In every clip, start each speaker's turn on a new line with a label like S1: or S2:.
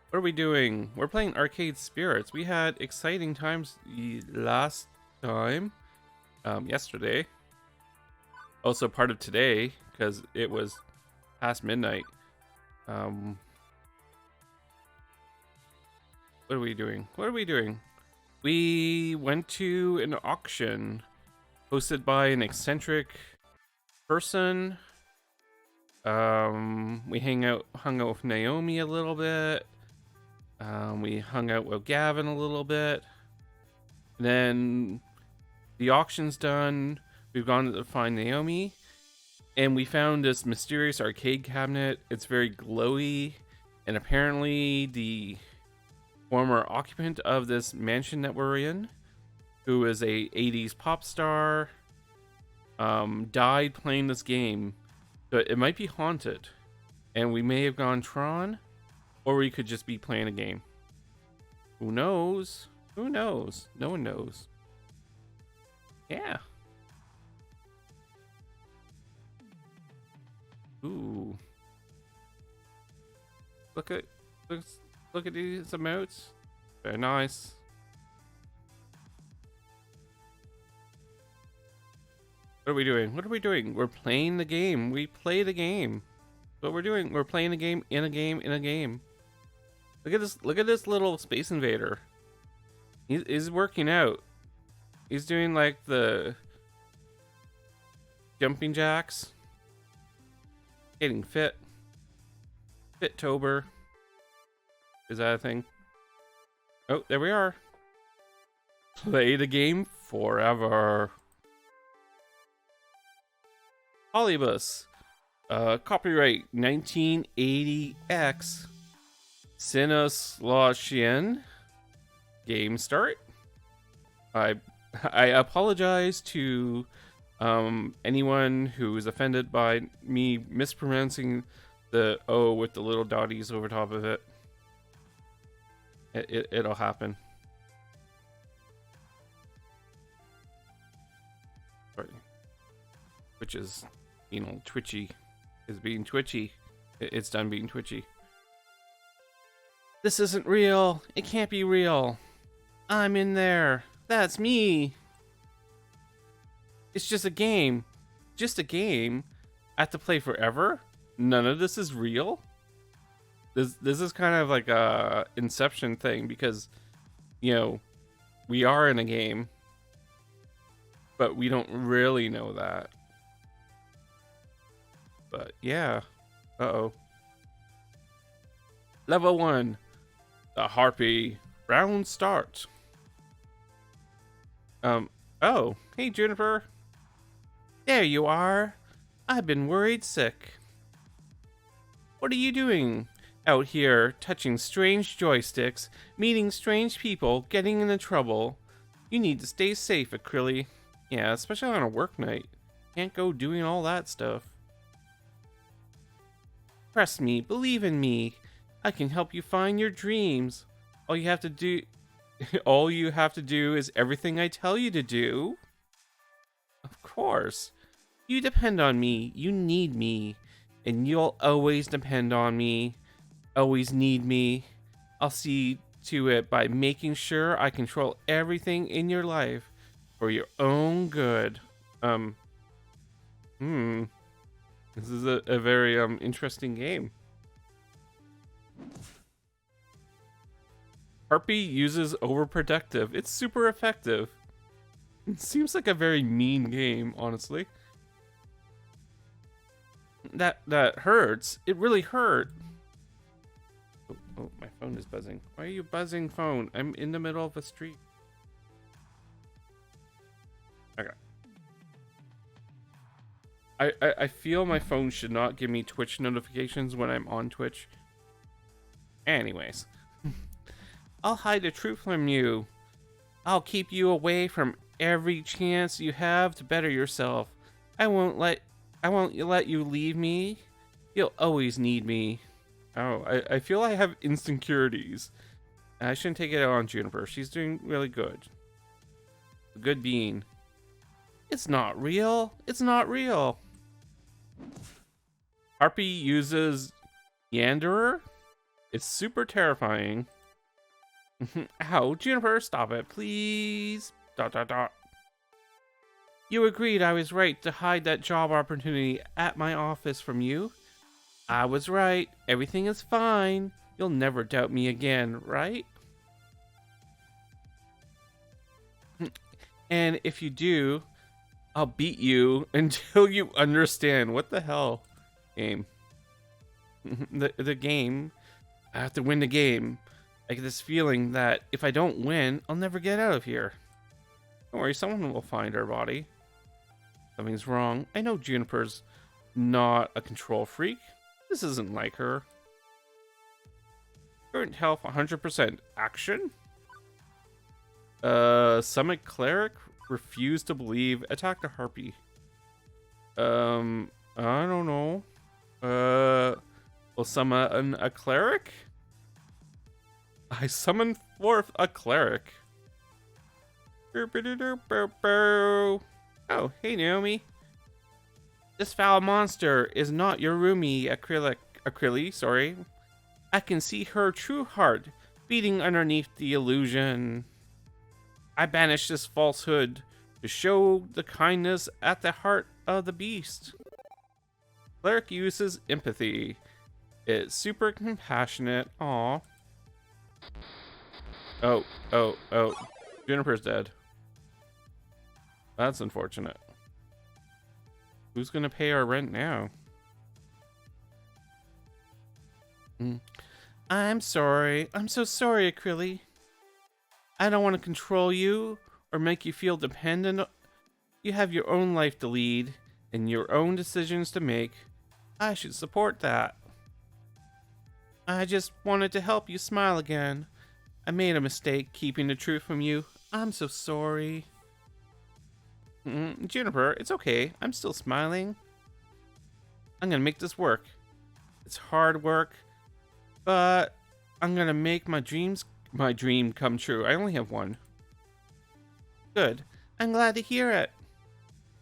S1: What are we doing? We're playing Arcade Spirits. We had exciting times last time, yesterday. Also part of today, because it was past midnight. What are we doing? What are we doing? We went to an auction hosted by an eccentric person. We hung out with Naomi a little bit. We hung out with Gavin a little bit. Then the auction's done. We've gone to find Naomi, and we found this mysterious arcade cabinet. It's very glowy, and apparently the former occupant of this mansion that we're in, who is a 80s pop star, died playing this game. So it might be haunted, and we may have gone Tron, or we could just be playing a game. Who knows? Who knows? No one knows. Yeah. Ooh. Look at these emotes. Very nice. What are we doing? What are we doing? We're playing the game. We play the game. What we're doing? We're playing a game in a game in a game. Look at this! Look at this little space invader. He's working out. He's doing like the jumping jacks. Getting fit. Fit-tober. Is that a thing? Oh, there we are. Play the game forever. Acrylicbased. Copyright 1980X. Sinoslotian. Game start. I apologize to anyone who is offended by me mispronouncing the O with the little dotties over top of it. It'll happen. Sorry. Which is, you know, twitchy. Is being twitchy. It's done being twitchy. This isn't real. It can't be real. I'm in there. That's me. It's just a game. Just a game. I have to play forever? None of this is real? This is kind of like a Inception thing because, you know, we are in a game, but we don't really know that. But yeah. Uh-oh. Level 1. The Harpy. Round start. Oh. Hey, Juniper. There you are. I've been worried sick. What are you doing out here, touching strange joysticks, meeting strange people, getting into trouble? You need to stay safe, Acryli. Yeah, especially on a work night. Can't go doing all that stuff. Trust me, believe in me. I can help you find your dreams. All you have to do is everything I tell you to do. Of course. You depend on me. You need me. And you'll always depend on me. Always need me. I'll see to it by making sure I control everything in your life for your own good. This is a very interesting game. Harpy uses overprotective. It's super effective. It seems like a very mean game, honestly. That hurts. It really hurt. Oh, my phone is buzzing. Why are you buzzing, phone? I'm in the middle of a street. Okay. I feel my phone should not give me Twitch notifications when I'm on Twitch. Anyways. I'll hide the truth from you. I'll keep you away from every chance you have to better yourself. I won't let you leave me. You'll always need me. Oh, I feel I have insecurities. I shouldn't take it out on Juniper. She's doing really good. A good being. It's not real. It's not real. Harpy uses Yanderer. It's super terrifying. Ow, Juniper, stop it, please. ... You agreed I was right to hide that job opportunity at my office from you. I was right. Everything is fine. You'll never doubt me again, right? And if you do, I'll beat you until you understand. What the hell? Game. the game. I have to win the game. I get this feeling that if I don't win, I'll never get out of here. Don't worry, someone will find our body. Something's wrong. I know Juniper's not a control freak. This isn't like her. Current health 100%. Action? Summit Cleric? Refuse to believe. Attack the Harpy. I don't know. Will summon a Cleric? I summon forth a Cleric. Oh, hey Naomi. This foul monster is not your roomie, Acryli, sorry. I can see her true heart beating underneath the illusion. I banish this falsehood to show the kindness at the heart of the beast. Cleric uses empathy. It's super compassionate. Aw. Oh. Juniper's dead. That's unfortunate. Who's gonna pay our rent now? I'm sorry. I'm so sorry, Acryli. I don't want to control you or make you feel dependent. You have your own life to lead and your own decisions to make. I should support that. I just wanted to help you smile again. I made a mistake keeping the truth from you. I'm so sorry. Juniper, it's okay. I'm still smiling. I'm gonna make this work. It's hard work, but I'm gonna make my dream come true. I only have one. Good. I'm glad to hear it.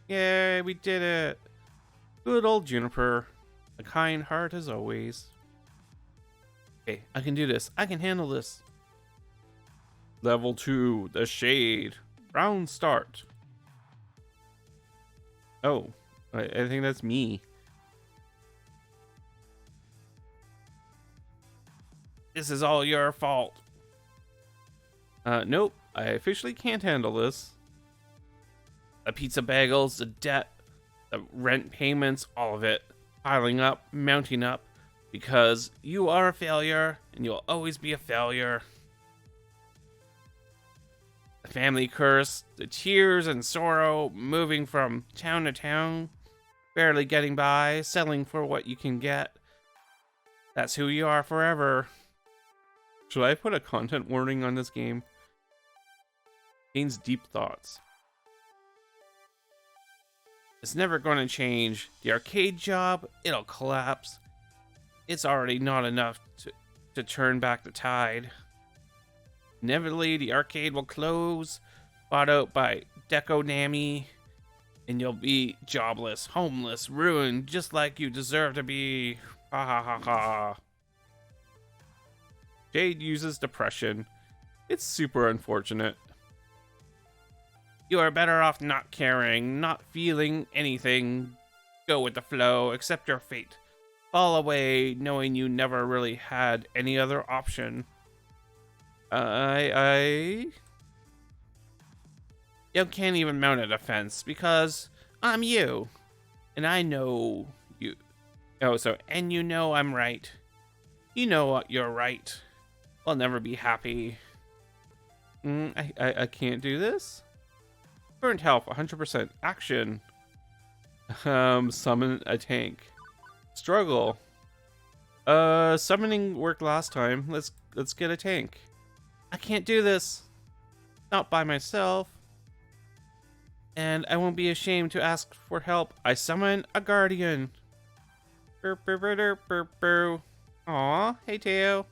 S1: Yay, we did it. Good old Juniper. A kind heart as always. Okay, I can do this. I can handle this. Level 2, the Shade. Round start. Oh, I think that's me. This is all your fault. Nope, I officially can't handle this. The pizza bagels, the debt, the rent payments, all of it. Piling up, mounting up. Because you are a failure, and you'll always be a failure. The family curse, the tears and sorrow, moving from town to town, barely getting by, settling for what you can get. That's who you are forever. Should I put a content warning on this game? Gains deep thoughts. It's never going to change. The arcade job, it'll collapse. It's already not enough to turn back the tide. Inevitably, the arcade will close, bought out by Deco Nami, and you'll be jobless, homeless, ruined, just like you deserve to be. Ha ha ha ha. Jade uses depression. It's super unfortunate. You are better off not caring, not feeling anything. Go with the flow, accept your fate. Fall away, knowing you never really had any other option. You can't even mount a defense because I'm you. And I know you. And you know I'm right. You know you're right. I'll never be happy. I can't do this. Current health 100%. Action. Summon a tank. Struggle. Summoning worked last time. Let's get a tank. I can't do this. Not by myself. And I won't be ashamed to ask for help. I summon a guardian. Aw, hey Teo.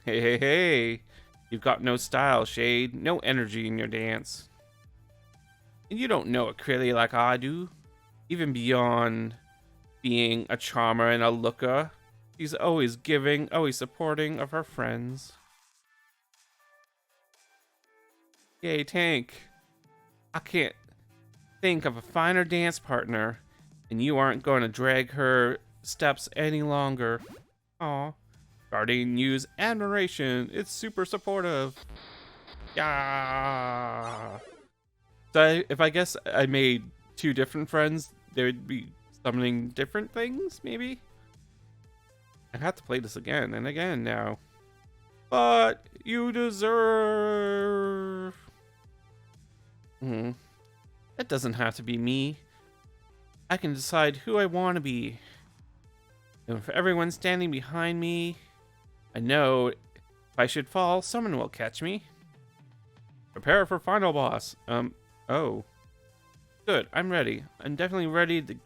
S1: Hey. You've got no style, Shade. No energy in your dance. And you don't know Acryli like I do. Even beyond being a charmer and a looker, She's always giving, always supporting of her friends. Yay, Tank. I can't think of a finer dance partner, and you aren't going to drag her steps any longer. Aw. Guardian use admiration. It's super supportive. Yeah. So if I guess I made two different friends, they would be summoning different things, maybe? I have to play this again and again now. But you deserve... It doesn't have to be me. I can decide who I want to be. And for everyone standing behind me, I know if I should fall, someone will catch me. Prepare for final boss. Oh. Good, I'm ready. I'm definitely ready to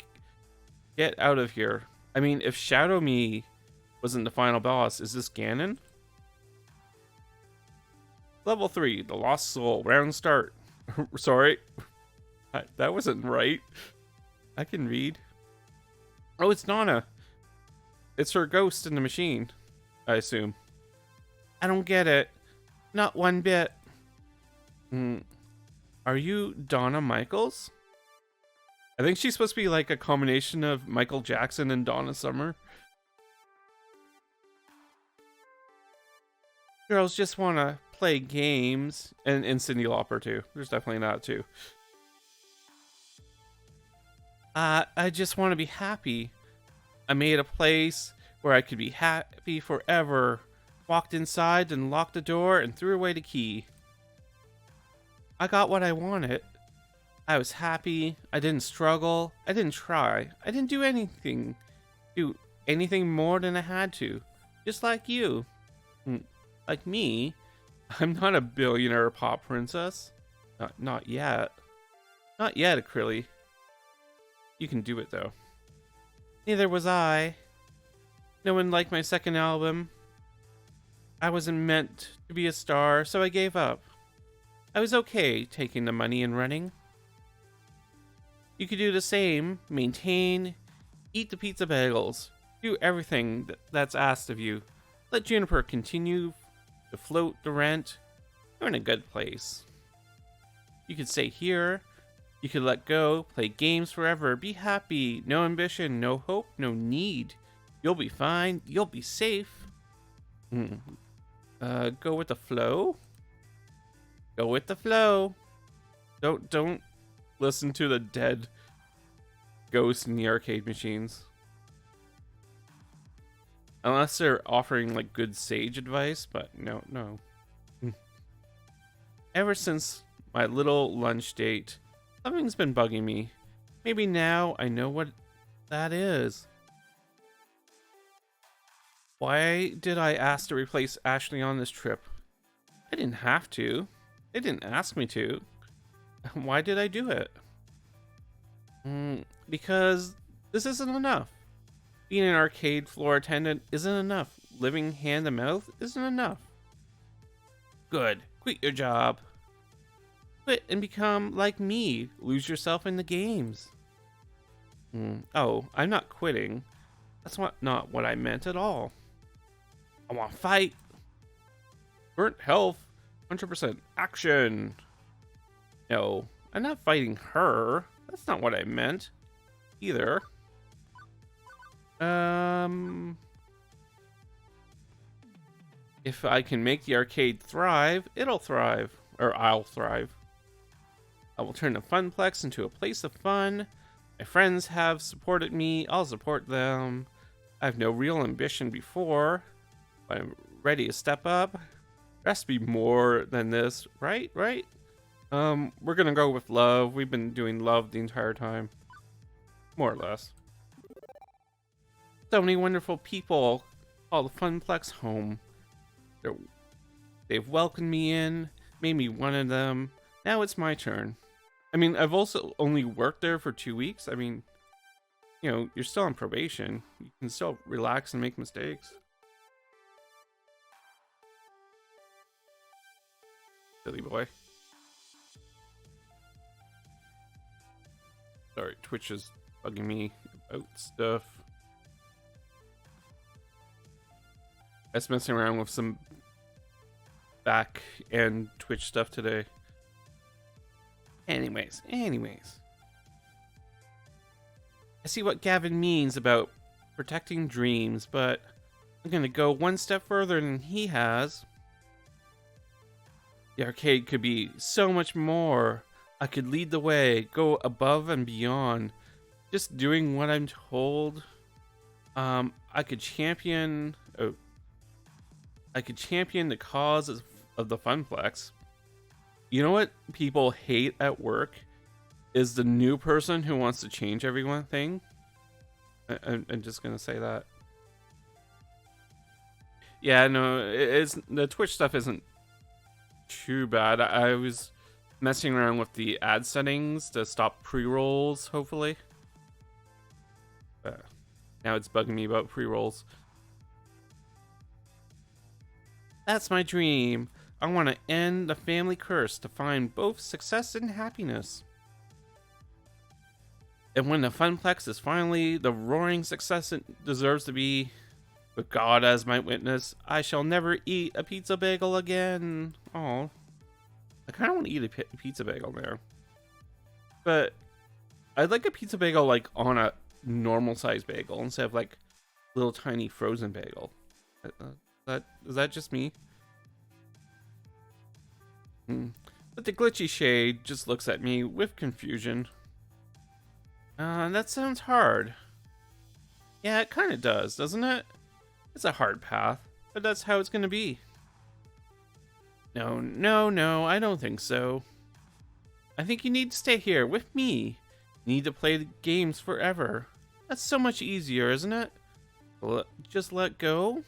S1: get out of here. I mean, if Shadow Me wasn't the final boss, is this Ganon? Level 3, the Lost Soul, round start. Sorry. That wasn't right. I can read. Oh, it's Nana. It's her ghost in the machine, I assume. I don't get it. Not one bit. Are you Donna Michaels? I think she's supposed to be like a combination of Michael Jackson and Donna Summer. Girls just want to play games. And Cyndi Lauper, too. There's definitely that, too. I just want to be happy. I made a place where I could be happy forever. Walked inside and locked the door and threw away the key. I got what I wanted. I was happy. I didn't struggle. I didn't try. I didn't do anything more than I had to. Just like you. Like me. I'm not a billionaire pop princess. Not yet. Not yet, Acryli. You can do it, though. Neither was I. No one liked my second album. I wasn't meant to be a star, so I gave up. I was okay taking the money and running. You could do the same. Maintain. Eat the pizza bagels. Do everything that's asked of you. Let Juniper continue to float the rent. You're in a good place. You could stay here. You could let go. Play games forever. Be happy. No ambition. No hope. No need. You'll be fine. You'll be safe. Go with the flow. Go with the flow. Don't listen to the dead ghosts in the arcade machines. Unless they're offering like good sage advice, but no. Ever since my little lunch date, something's been bugging me. Maybe now I know what that is. Why did I ask to replace Ashley on this trip? I didn't have to. They didn't ask me to. Why did I do it? Because this isn't enough. Being an arcade floor attendant isn't enough. Living hand to mouth isn't enough. Good. Quit your job. Quit and become like me. Lose yourself in the games. Oh, I'm not quitting. That's not what I meant at all. I want to fight. Burnt health. 100% action. No, I'm not fighting her. That's not what I meant. Either. If I can make the arcade thrive, it'll thrive. Or I'll thrive. I will turn the Funplex into a place of fun. My friends have supported me. I'll support them. I have no real ambition before. I'm ready to step up. There has to be more than this, right? We're gonna go with love. We've been doing love the entire time. More or less. So many wonderful people call the Funplex home. They've welcomed me in, made me one of them. Now it's my turn. I mean, I've also only worked there for 2 weeks. I mean, you're still on probation. You can still relax and make mistakes. Silly boy. Sorry, Twitch is bugging me about stuff. I was messing around with some back and Twitch stuff today. Anyways. I see what Gavin means about protecting dreams, but I'm gonna go one step further than he has. The arcade could be so much more. I could lead the way, go above and beyond, just doing what I'm told. I could champion the cause of the Funplex. You know what people hate at work is the new person who wants to change everything. I'm just gonna say that. Yeah, no, it's the Twitch stuff isn't too bad. I was messing around with the ad settings to stop pre-rolls, hopefully. Now it's bugging me about pre-rolls. That's my dream. I want to end the family curse to find both success and happiness. And when the Funplex is finally the roaring success it deserves to be, with God as my witness, I shall never eat a pizza bagel again. Oh, I kind of want to eat a pizza bagel there. But I'd like a pizza bagel like on a normal size bagel instead of like little tiny frozen bagel. Is that just me? But the glitchy shade just looks at me with confusion. That sounds hard. Yeah, it kind of does, doesn't it? It's a hard path, but that's how it's gonna be. No, I don't think so. I think you need to stay here with me. You need to play the games forever. That's so much easier, isn't it? Just let go.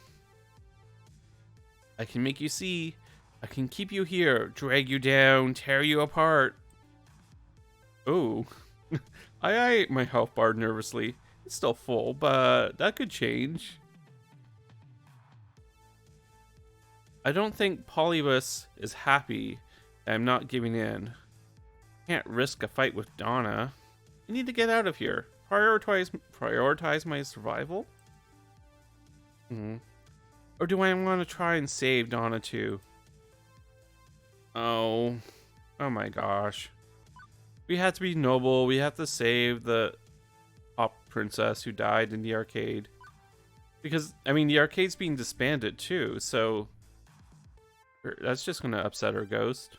S1: I can make you see. I can keep you here, drag you down, tear you apart. Oh. I ate my health bar nervously. It's still full, but that could change. I don't think Polybus is happy that I'm not giving in. Can't risk a fight with Donna. I need to get out of here. Prioritize my survival? Or do I want to try and save Donna too? Oh my gosh. We have to be noble. We have to save the pop princess who died in the arcade. Because, I mean, the arcade's being disbanded too, so that's just gonna upset her ghost.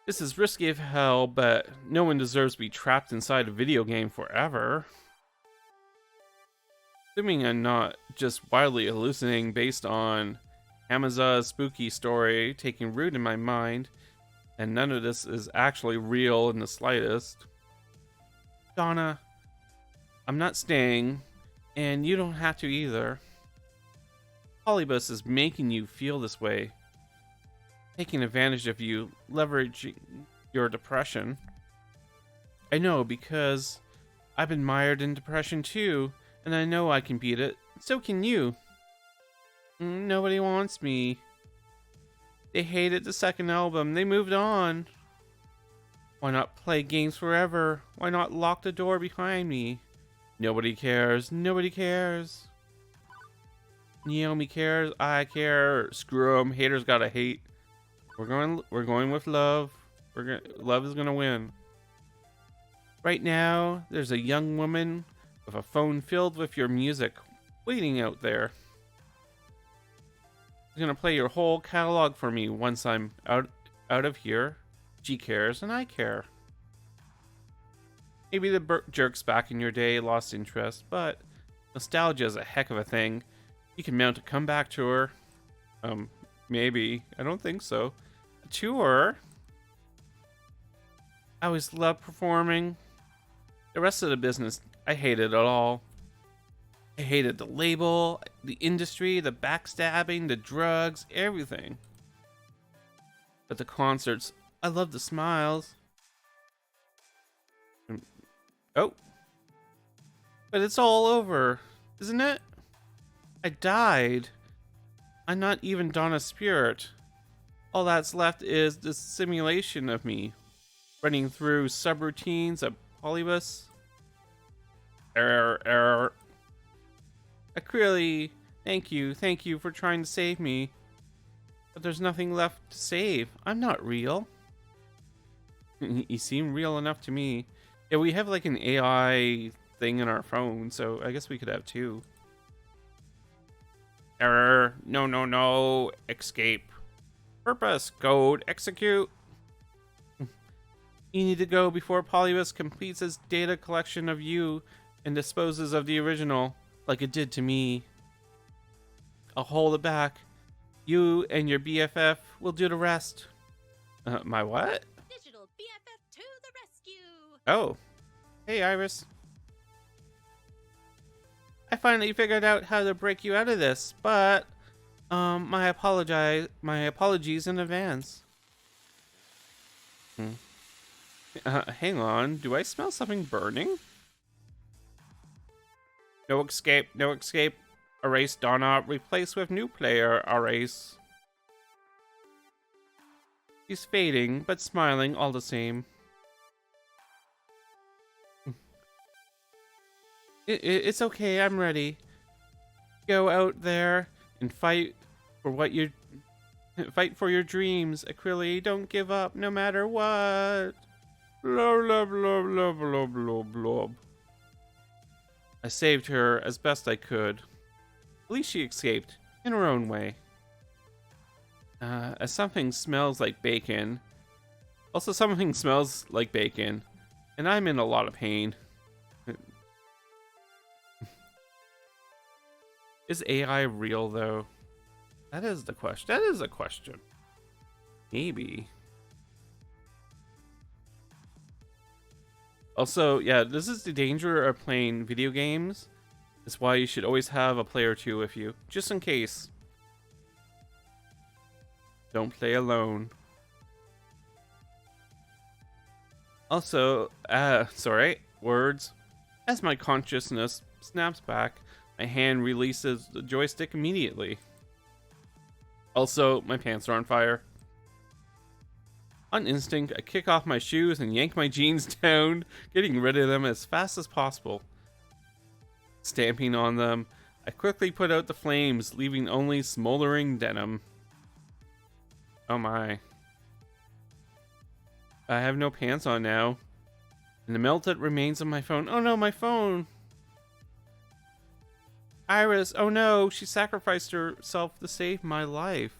S1: This is risky as hell, but no one deserves to be trapped inside a video game forever. Assuming I'm not just wildly hallucinating based on Hamaza's spooky story taking root in my mind, and none of this is actually real in the slightest. Donna, I'm not staying, and you don't have to either. Polybus is making you feel this way, taking advantage of you, leveraging your depression. I know, because I've been mired in depression too, and I know I can beat it. So can you. Nobody wants me. They hated the second album. They moved on. Why not play games forever? Why not lock the door behind me? Nobody cares. Nobody cares. Naomi cares. I care. Screw 'em. Haters gotta hate. We're going with love. Love is gonna win. Right now, there's a young woman with a phone filled with your music waiting out there. She's gonna play your whole catalog for me once I'm out of here. She cares and I care. Maybe the jerks back in your day lost interest, but nostalgia is a heck of a thing. You can mount a comeback tour. Maybe. I don't think so. A tour? I always loved performing. The rest of the business, I hated it all. I hated the label, the industry, the backstabbing, the drugs, everything. But the concerts, I loved the smiles. Oh. But it's all over, isn't it? I died. I'm not even Donna's spirit. All that's left is this simulation of me, running through subroutines of Polybus. Error. Acryli, thank you for trying to save me. But there's nothing left to save. I'm not real. You seem real enough to me. Yeah, we have like an AI thing in our phone, so I guess we could have two. Error. No, no, no. Escape. Purpose. Code. Execute. You need to go before Polybus completes its data collection of you and disposes of the original, like it did to me. I'll hold it back. You and your BFF will do the rest. My what?
S2: Digital BFF to the rescue!
S1: Oh. Hey, Iris. I finally figured out how to break you out of this, but my apologies in advance. Hang on, do I smell something burning? No escape, no escape. Erase Donna, replace with new player, erase. He's fading, but smiling all the same. It's okay, I'm ready. Go out there and fight for your dreams, Acryli. Don't give up, no matter what. Blob, blob, blob, blob, blob, blob, blob. I saved her as best I could. At least she escaped, in her own way. As something smells like bacon. Also, something smells like bacon. And I'm in a lot of pain. Is AI real, though? That is the question. That is a question. Maybe. Also, yeah, this is the danger of playing video games. It's why you should always have a player or two with you, just in case. Don't play alone. Also, sorry, words. As my consciousness snaps back, my hand releases the joystick immediately. Also, my pants are on fire. On instinct, I kick off my shoes and yank my jeans down, getting rid of them as fast as possible. Stamping on them, I quickly put out the flames, leaving only smoldering denim. Oh my. I have no pants on now. And the melted remains on my phone. Oh no, my phone! Iris, oh no, she sacrificed herself to save my life.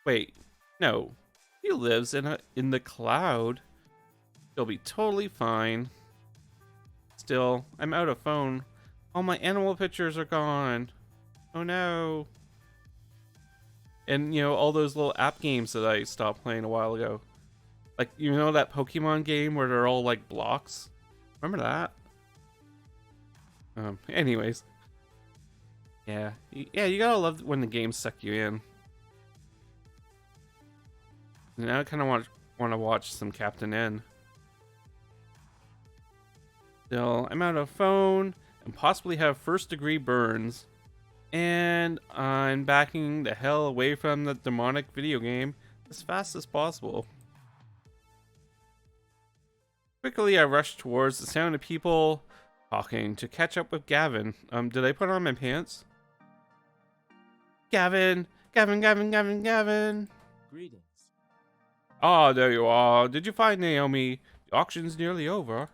S1: Wait, no. She lives in the cloud. She'll be totally fine. Still, I'm out of phone. All my animal pictures are gone. Oh no. And, you know, all those little app games that I stopped playing a while ago. Like, you know that Pokemon game where they're all like blocks? Remember that? Anyways. Yeah. Yeah, you gotta love when the games suck you in. Now I kind of want to watch some Captain N. Still, I'm out of phone and possibly have first degree burns. And I'm backing the hell away from the demonic video game as fast as possible. Quickly, I rush towards the sound of people talking to catch up with Gavin. Did I put on my pants? Gavin! Gavin, Gavin, Gavin, Gavin!
S3: Greetings.
S1: Ah, there you are. Did you find Naomi? The auction's nearly over.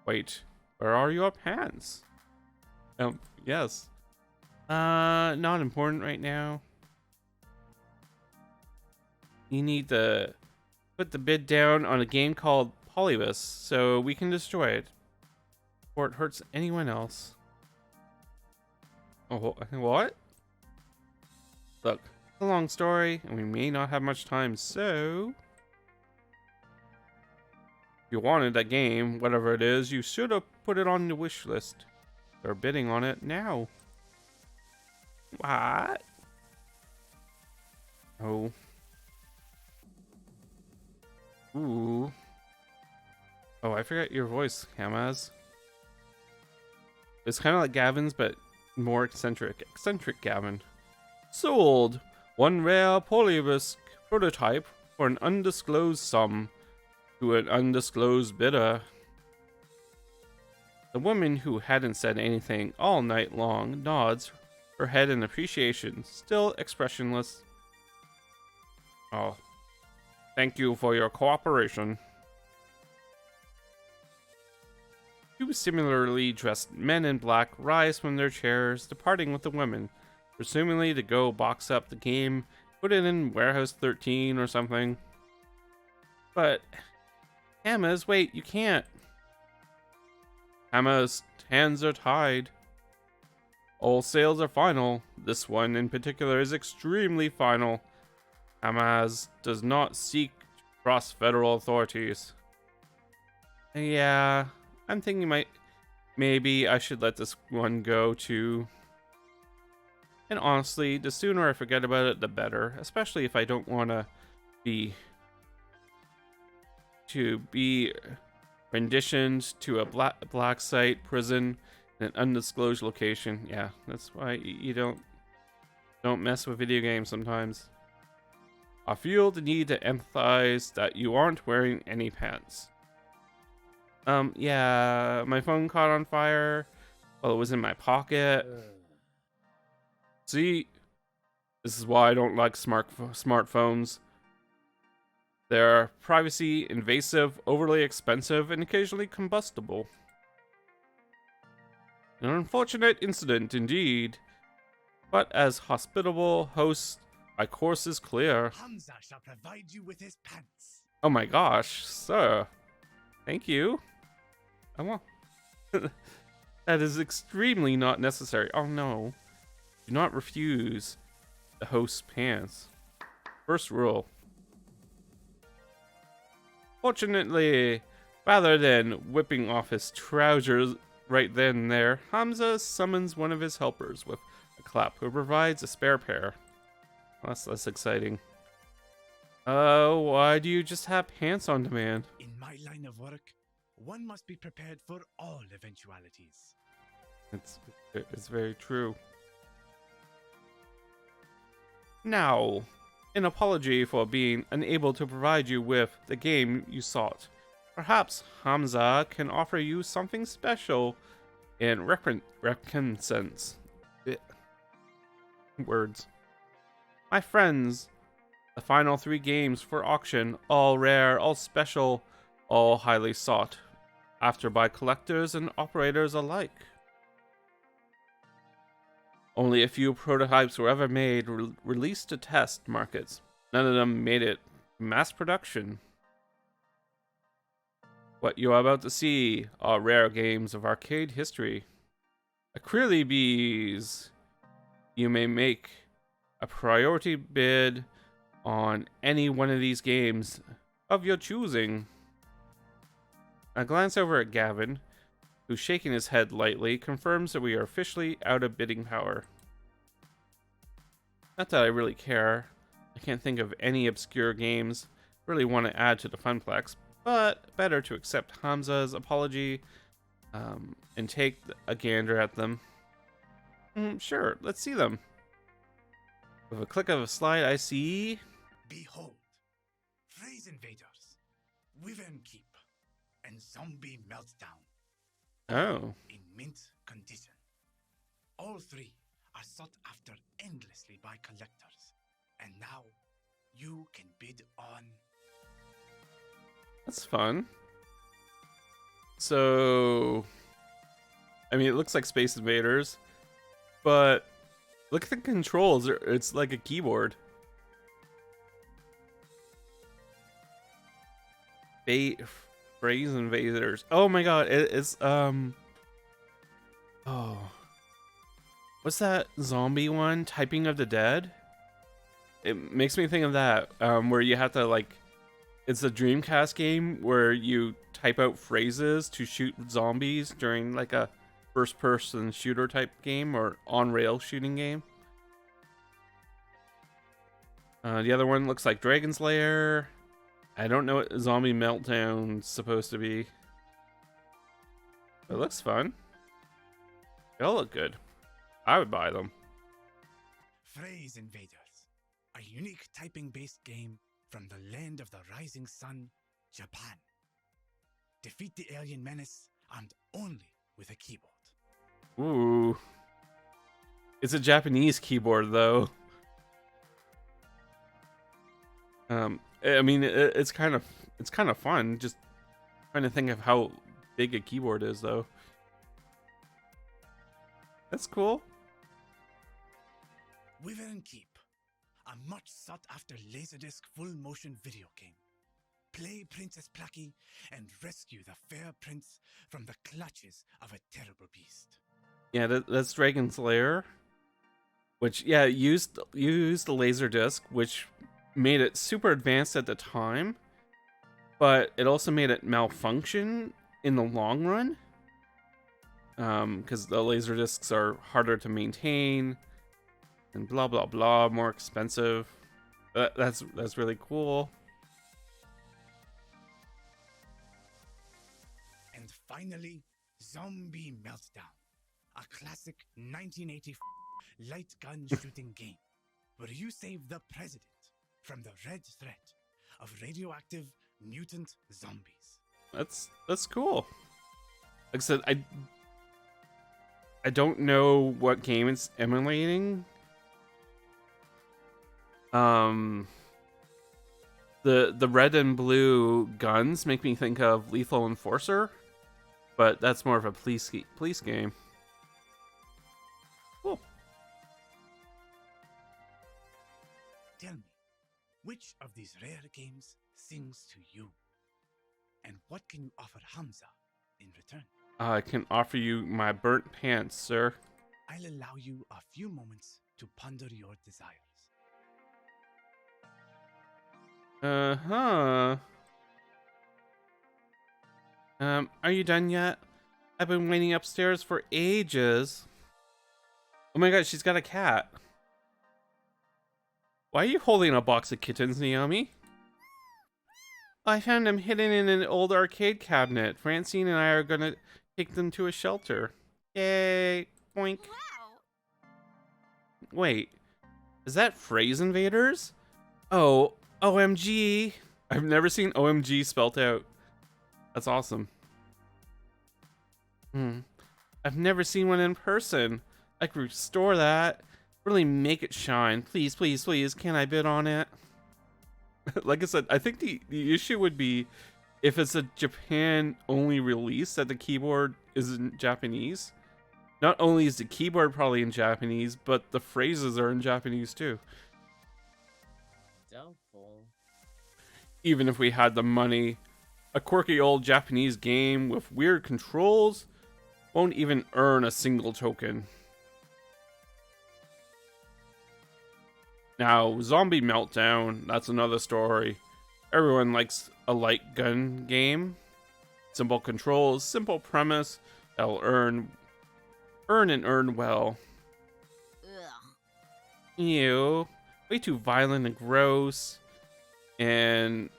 S1: Wait, where are your pants? Yes. Not important right now. You need to put the bid down on a game called Polybus so we can destroy it before it hurts anyone else. Oh, what? Look, it's a long story and we may not have much time, so if you wanted that game, whatever it is, you should have put it on the wish list. They're bidding on it now. What? Oh. Ooh. Oh, I forgot your voice, Hamaz. It's kind of like Gavin's, but more eccentric. Eccentric Gavin. Sold! One rare Polybus prototype for an undisclosed sum to an undisclosed bidder. The woman, who hadn't said anything all night long, nods her head in appreciation, still expressionless. Oh, thank you for your cooperation. Two similarly dressed men in black rise from their chairs, departing with the women, presumably to go box up the game, put it in Warehouse 13 or something. But, Hammer's, wait, you can't. Hammer's hands are tied. All sales are final. This one in particular is extremely final. Hamaz does not seek to cross federal authorities. Yeah, I'm thinking maybe I should let this one go too. And honestly, the sooner I forget about it, the better. Especially if I don't want to be renditioned to a black site prison in an undisclosed location. Yeah, that's why you don't mess with video games sometimes. I feel the need to empathize that you aren't wearing any pants. Yeah, my phone caught on fire while it was in my pocket. See, this is why I don't like smartphones. They're privacy invasive, overly expensive, and occasionally combustible. An unfortunate incident indeed, but as hospitable hosts, my course is clear.
S3: Hamza shall provide you with his pants.
S1: Oh my gosh, sir. Thank you. I want. That is extremely not necessary. Oh no. Do not refuse the host's pants. First rule. Fortunately, rather than whipping off his trousers right then and there, Hamza summons one of his helpers with a clap, who provides a spare pair. That's less exciting. Why do you just have pants on demand?
S3: In my line of work, one must be prepared for all eventualities.
S1: It's very true. Now, an apology for being unable to provide you with the game you sought. Perhaps Hamza can offer you something special in recompense. Words. My friends, the final 3 games for auction, all rare, all special, all highly sought after by collectors and operators alike. Only a few prototypes were ever made, released to test markets. None of them made it mass production. What you are about to see are rare games of arcade history. Acrylicbased. You may make a priority bid on any one of these games of your choosing. A glance over at Gavin, who, shaking his head lightly, confirms that we are officially out of bidding power. Not that I really care. I can't think of any obscure games I really want to add to the funplex, but better to accept Hamza's apology and take a gander at them. Sure, let's see them. With a click of a slide, I see...
S3: Behold, Phrase Invaders, Wyvern Keep, and Zombie Meltdown.
S1: Oh.
S3: In mint condition. All 3 are sought after endlessly by collectors. And now, you can bid on...
S1: That's fun. So... I mean, it looks like Space Invaders, but look at the controls. It's like a keyboard. Phrase Invaders. Oh my god, it's oh, what's that zombie one? Typing of the Dead? It makes me think of that, where you have to, like, it's a Dreamcast game where you type out phrases to shoot zombies during, like, a first-person shooter type game or on-rail shooting game. The other one looks like Dragon's Lair. I don't know what Zombie Meltdown's supposed to be. It looks fun. They all look good. I would buy them.
S3: Phrase Invaders, a unique typing-based game from the land of the rising sun, Japan. Defeat the alien menace, and only with a keyboard.
S1: Ooh. It's a Japanese keyboard though. I mean, it's kind of fun. Just trying to think of how big a keyboard is though. That's cool.
S3: Wyvern Keep, a much sought after Laserdisc full motion video game. Play Princess Plucky and rescue the fair prince from the clutches of a terrible beast.
S1: Yeah, that's Dragon's Lair, which used the Laserdisc, which made it super advanced at the time, but it also made it malfunction in the long run. Because the Laserdiscs are harder to maintain and blah blah blah, more expensive. That's really cool.
S3: And finally, Zombie Meltdown, a classic 1980 light gun shooting game where you save the president from the red threat of radioactive mutant zombies.
S1: That's cool. Like I said, I don't know what game it's emulating. The red and blue guns make me think of Lethal Enforcer, but that's more of a police game. Cool.
S3: Tell me, which of these rare games sings to you? And what can you offer Hamza in return?
S1: I can offer you my burnt pants, sir.
S3: I'll allow you a few moments to ponder your desires.
S1: Uh-huh. Are you done yet? I've been waiting upstairs for ages. Oh my god, she's got a cat. Why are you holding a box of kittens, Naomi? I found them hidden in an old arcade cabinet. Francine and I are gonna take them to a shelter. Yay! Boink.
S2: Wow.
S1: Wait, is that phrase Invaders? Oh, OMG. I've never seen OMG spelt out. That's awesome. I've never seen one in person. I could restore that. Really make it shine. Please, please, please. Can I bid on it? Like I said, I think the issue would be if it's a Japan only release that the keyboard is in Japanese. Not only is the keyboard probably in Japanese, but the phrases are in Japanese too.
S4: Doubtful.
S1: Even if we had the money, a quirky old Japanese game with weird controls won't even earn a single token. Now, Zombie Meltdown, that's another story. Everyone likes a light gun game. Simple controls, simple premise, that'll earn and earn well.
S2: Ugh.
S1: Ew. Way too violent and gross. And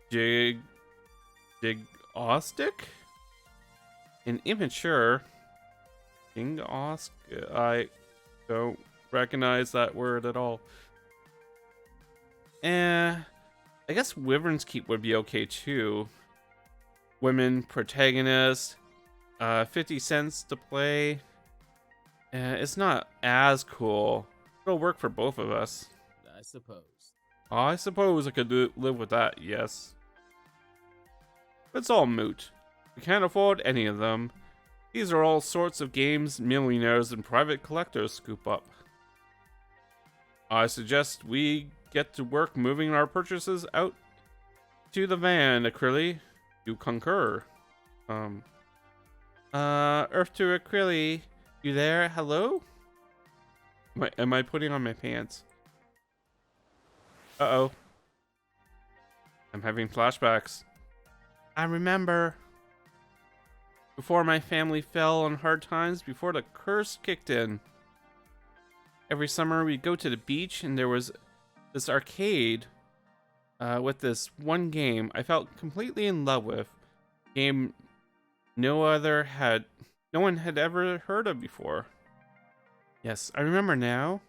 S1: digostic? And immature. I don't recognize that word at all. I guess Wyvern's Keep would be okay too. Women protagonist, 50 cents to play. It's not as cool. It'll work for both of us.
S4: I suppose.
S1: I suppose I could live with that, yes. It's all moot. We can't afford any of them. These are all sorts of games millionaires and private collectors scoop up. I suggest we get to work moving our purchases out to the van, Acryli. You concur. Earth to Acryli. You there? Hello? Am I putting on my pants? Uh-oh. I'm having flashbacks. I remember. Before my family fell on hard times, before the curse kicked in. Every summer we'd go to the beach and there was this arcade with this one game I felt completely in love with. Game no one had ever heard of before. Yes, I remember now.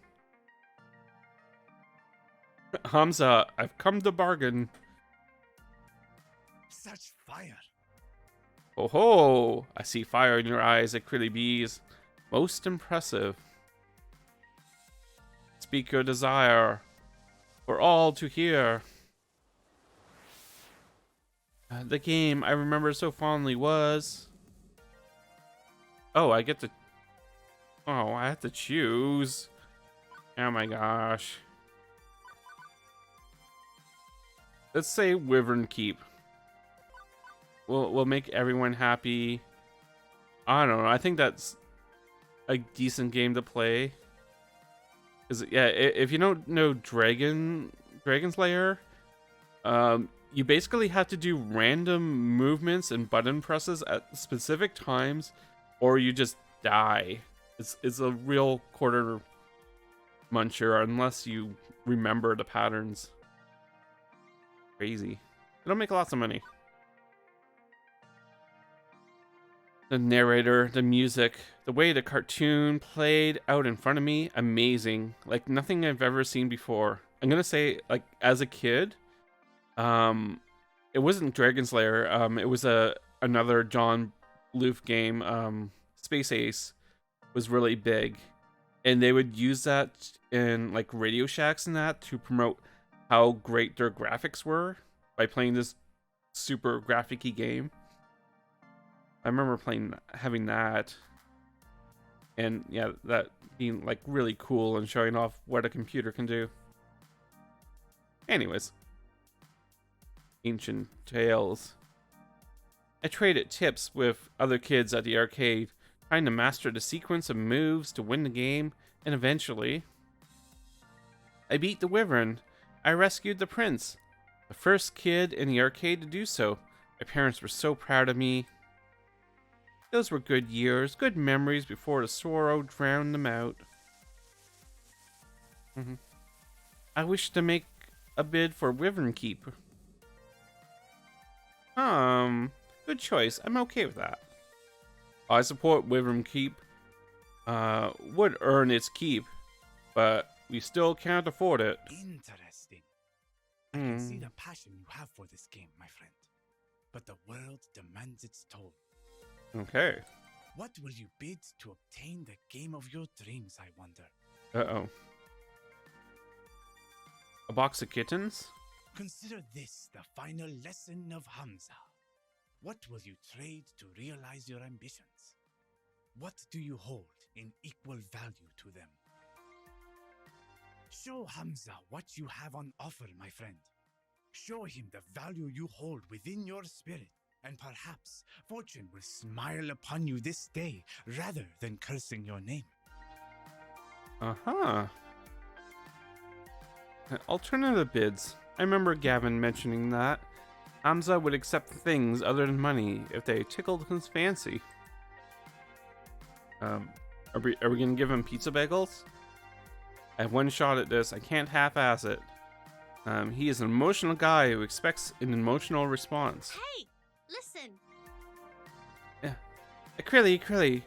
S1: Hamza, I've come to bargain.
S3: Such fire!
S1: Oh ho! I see fire in your eyes, Acrylicbased. Most impressive. Speak your desire for all to hear. The game I remember so fondly was. Oh, I get to. Oh, I have to choose. Oh my gosh. Let's say Wyvern Keep. We'll make everyone happy. I don't know. I think that's a decent game to play. Cause yeah, if you don't know Dragon's Lair, you basically have to do random movements and button presses at specific times, or you just die. It's a real quarter muncher unless you remember the patterns. Crazy. It'll make lots of money. The narrator, the music, the way the cartoon played out in front of me, amazing. Like nothing I've ever seen before. I'm gonna say, like, as a kid, it wasn't Dragon's Lair. It was another John Bluth game. Space Ace was really big, and they would use that in like Radio Shacks and that to promote how great their graphics were by playing this super graphic-y game. I remember having that, and yeah, that being like really cool and showing off what a computer can do. Anyways, Ancient Tales. I traded tips with other kids at the arcade, trying to master the sequence of moves to win the game, and eventually, I beat the Wyvern. I rescued the prince, the first kid in the arcade to do so. My parents were so proud of me. Those were good years, good memories before the sorrow drowned them out. I wish to make a bid for Wyvern Keep. Good choice. I'm okay with that. I support Wyvern Keep. Would earn its keep, but we still can't afford it.
S3: Interesting. I can see the passion you have for this game, my friend. But the world demands its toll.
S1: Okay.
S3: What will you bid to obtain the game of your dreams, I wonder?
S1: Uh-oh. A box of kittens?
S3: Consider this the final lesson of Hamza. What will you trade to realize your ambitions? What do you hold in equal value to them? Show Hamza what you have on offer, my friend. Show him the value you hold within your spirit, and perhaps fortune will smile upon you this day rather than cursing your name.
S1: Uh-huh. Alternative bids. I remember Gavin mentioning that. Hamza would accept things other than money if they tickled his fancy. Are we gonna give him pizza bagels? I have one shot at this. I can't half-ass it. He is an emotional guy who expects an emotional response.
S2: Hey, listen.
S1: Yeah. Acryli,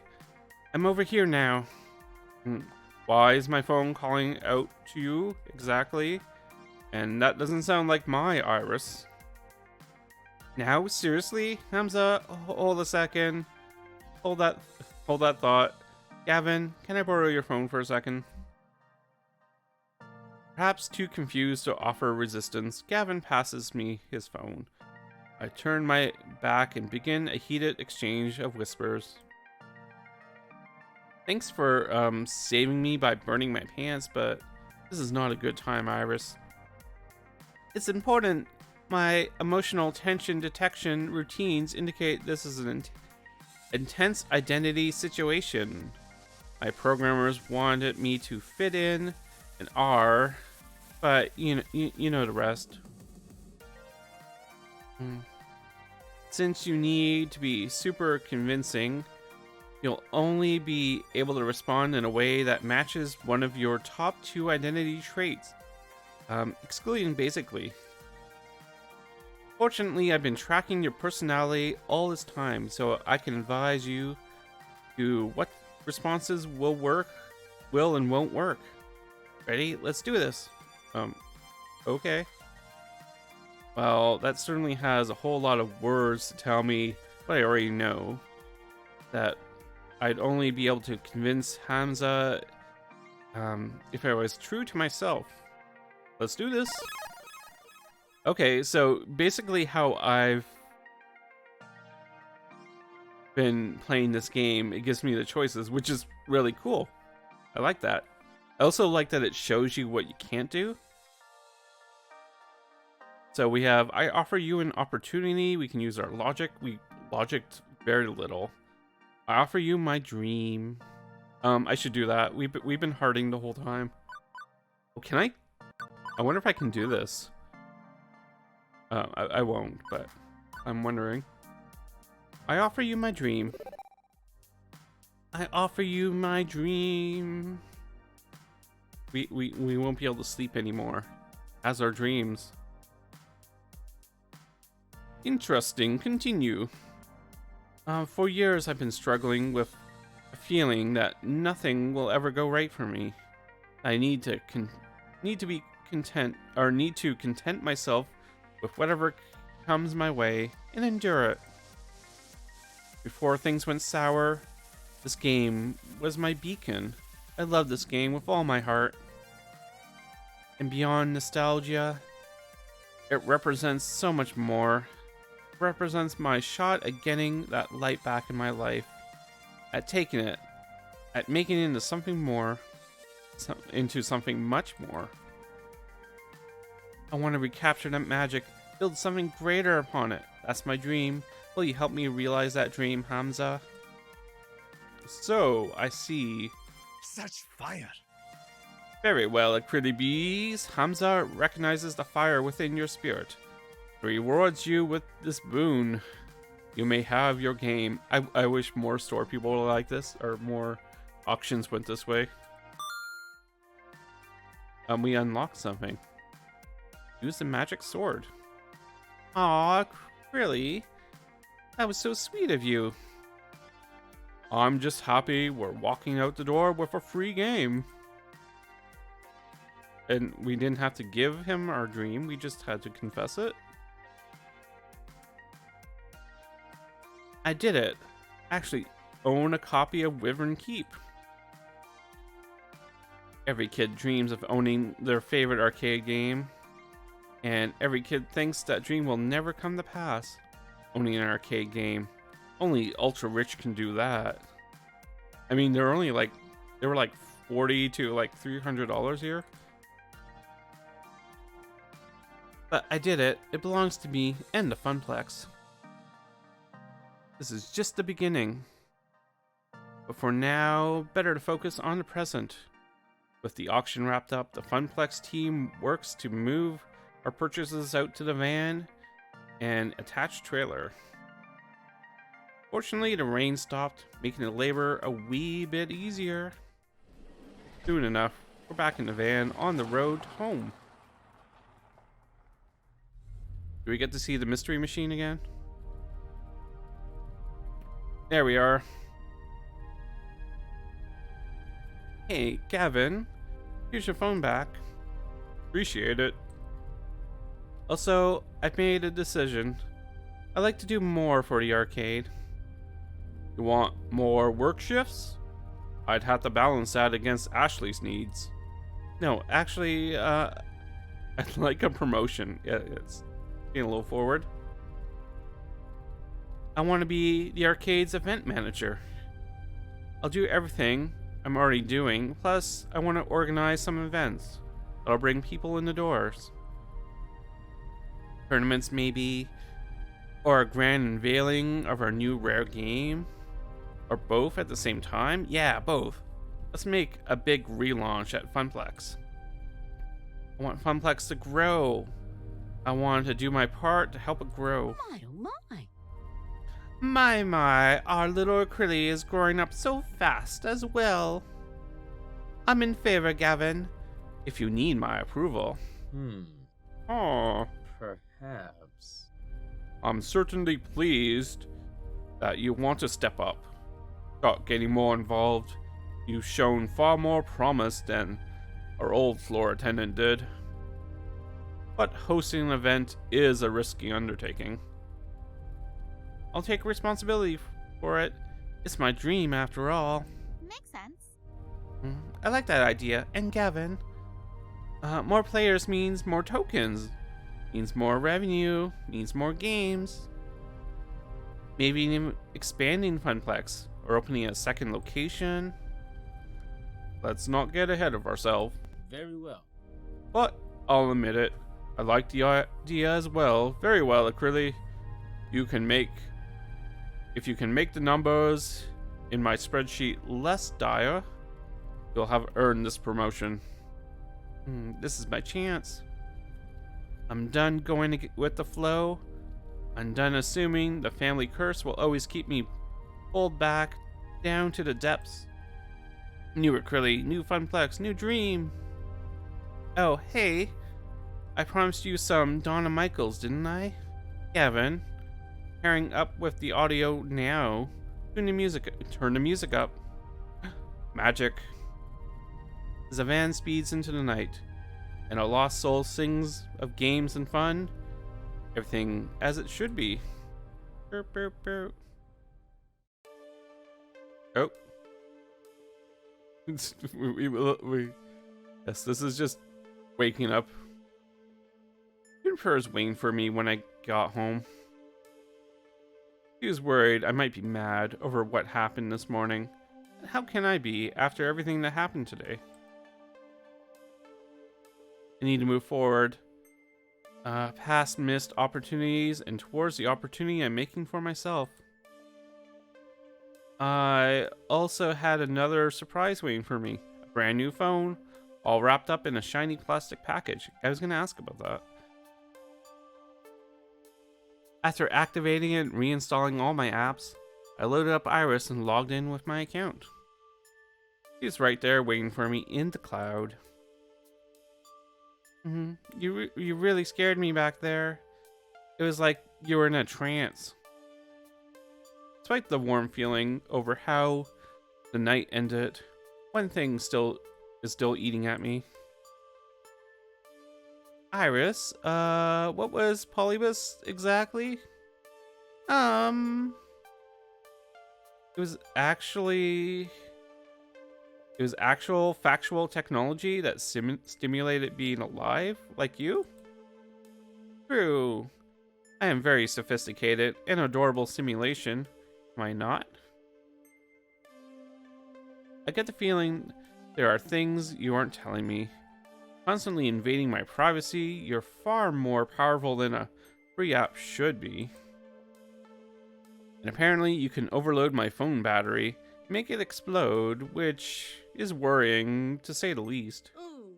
S1: I'm over here now. Why is my phone calling out to you exactly? And that doesn't sound like my Iris. Now, seriously, Hamza, hold a second. Hold that thought. Gavin, can I borrow your phone for a second? Perhaps too confused to offer resistance, Gavin passes me his phone. I turn my back and begin a heated exchange of whispers. Thanks for saving me by burning my pants, but this is not a good time, Iris. It's important. My emotional tension detection routines indicate this is an intense identity situation. My programmers wanted me to fit in and are, but you know the rest. Since you need to be super convincing, you'll only be able to respond in a way that matches one of your top 2 identity traits, excluding basically. Fortunately, I've been tracking your personality all this time, so I can advise you to what responses will and won't work. Ready? Let's do this. Okay. Well, that certainly has a whole lot of words to tell me but I already know that I'd only be able to convince Hamza if I was true to myself. Let's do this. Okay, so basically how I've been playing this game, it gives me the choices, which is really cool. I like that. I also like that it shows you what you can't do. So we have, I offer you an opportunity. We can use our logic. We logicked very little. I offer you my dream. I should do that. We've been hearting the whole time. Oh, can I? I wonder if I can do this. I won't, but I'm wondering. I offer you my dream. I offer you my dream. We won't be able to sleep anymore. As our dreams. Interesting. Continue. For years I've been struggling with a feeling that nothing will ever go right for me. I need to content myself with whatever comes my way and endure it. Before things went sour, this game was my beacon. I love this game with all my heart. And beyond nostalgia, it represents so much more. It represents my shot at getting that light back in my life, at taking it, at making it into something more, into something much more. I want to recapture that magic, build something greater upon it. That's my dream. Will you help me realize that dream, Hamza? So, I see.
S3: Such fire.
S1: Very well, Acrylicbased. Hamza recognizes the fire within your spirit. He rewards you with this boon. You may have your game. I wish more store people were like this, or more auctions went this way. We unlocked something. Use the magic sword. Aw, really? That was so sweet of you. I'm just happy we're walking out the door with a free game. And we didn't have to give him our dream, we just had to confess it. I did it. Actually, own a copy of Wyvern Keep. Every kid dreams of owning their favorite arcade game. And every kid thinks that dream will never come to pass. Owning an arcade game. Only ultra rich can do that. I mean, they were like $40 to like $300 here. But I did it. It belongs to me and the Funplex. This is just the beginning. But for now, better to focus on the present. With the auction wrapped up, the Funplex team works to move our purchases out to the van and attached trailer. Fortunately, the rain stopped, making the labor a wee bit easier. Soon enough, we're back in the van on the road home. Do we get to see the mystery machine again? There we are. Hey, Gavin. Here's your phone back. Appreciate it. Also, I've made a decision. I'd like to do more for the arcade. You want more work shifts? I'd have to balance that against Ashley's needs. No, actually, I'd like a promotion. Yeah, it's being a little forward. I want to be the arcade's event manager. I'll do everything I'm already doing, plus I want to organize some events that'll bring people in the doors. Tournaments maybe, or a grand unveiling of our new rare game, or both at the same time. Yeah, both. Let's make a big relaunch at Funplex. I want Funplex to grow. I want to do my part to help it grow.
S2: My, oh my.
S1: My, our little Acryli is growing up so fast as well. I'm in favor, Gavin, if you need my approval. Oh,
S4: Perhaps.
S1: I'm certainly pleased that you want to step up. Start getting more involved. You've shown far more promise than our old floor attendant did. But hosting an event is a risky undertaking. I'll take responsibility for it. It's my dream after all.
S2: Makes sense.
S1: I like that idea. And Gavin, more players means more tokens, means more revenue, means more games. Maybe even expanding Funplex or opening a second location. Let's not get ahead of ourselves.
S4: Very well.
S1: But I'll admit it, I like the idea as well. Very well, Acrylic. If you can make the numbers in my spreadsheet less dire, you'll have earned this promotion. This is my chance. I'm done going with the flow. I'm done assuming the family curse will always keep me pulled back down to the depths. New Acrylic, new Funplex, new dream. Oh, hey. I promised you some Donna Michaels, didn't I? Gavin, pairing up with the audio now. Turn the music up. Magic. As a van speeds into the night, and a lost soul sings of games and fun, everything as it should be. Burp, burp, burp. Oh. Yes, this is just waking up. Juniper was waiting for me when I got home. He was worried I might be mad over what happened this morning. How can I be after everything that happened today? I need to move forward, past missed opportunities and towards the opportunity I'm making for myself. I also had another surprise waiting for me. A brand new phone, all wrapped up in a shiny plastic package. I was going to ask about that. After activating it and reinstalling all my apps, I loaded up Iris and logged in with my account. She was right there waiting for me in the cloud. You really scared me back there. It was like you were in a trance. Despite the warm feeling over how the night ended, one thing is still eating at me. Iris, what was Polybus exactly? It was actual factual technology that stimulated being alive, like you? True. I am very sophisticated and adorable simulation. Am I not? I get the feeling there are things you aren't telling me. Constantly invading my privacy, you're far more powerful than a free app should be. And apparently you can overload my phone battery, make it explode, which is worrying, to say the least.
S5: Ooh.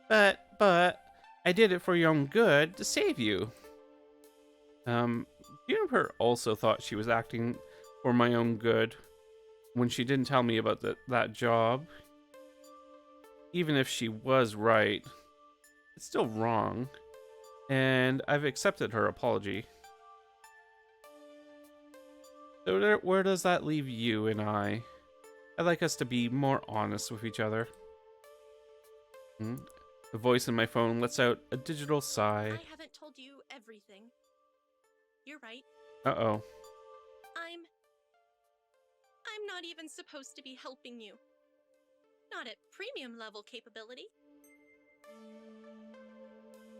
S1: But, I did it for your own good, to save you. Juniper also thought she was acting for my own good when she didn't tell me about that job. Even if she was right, it's still wrong, and I've accepted her apology. So where does that leave you and I? I'd like us to be more honest with each other. The voice in my phone lets out a digital sigh.
S5: I haven't told you everything. You're right.
S1: Uh-oh.
S5: I'm not even supposed to be helping you. Not at premium level capability.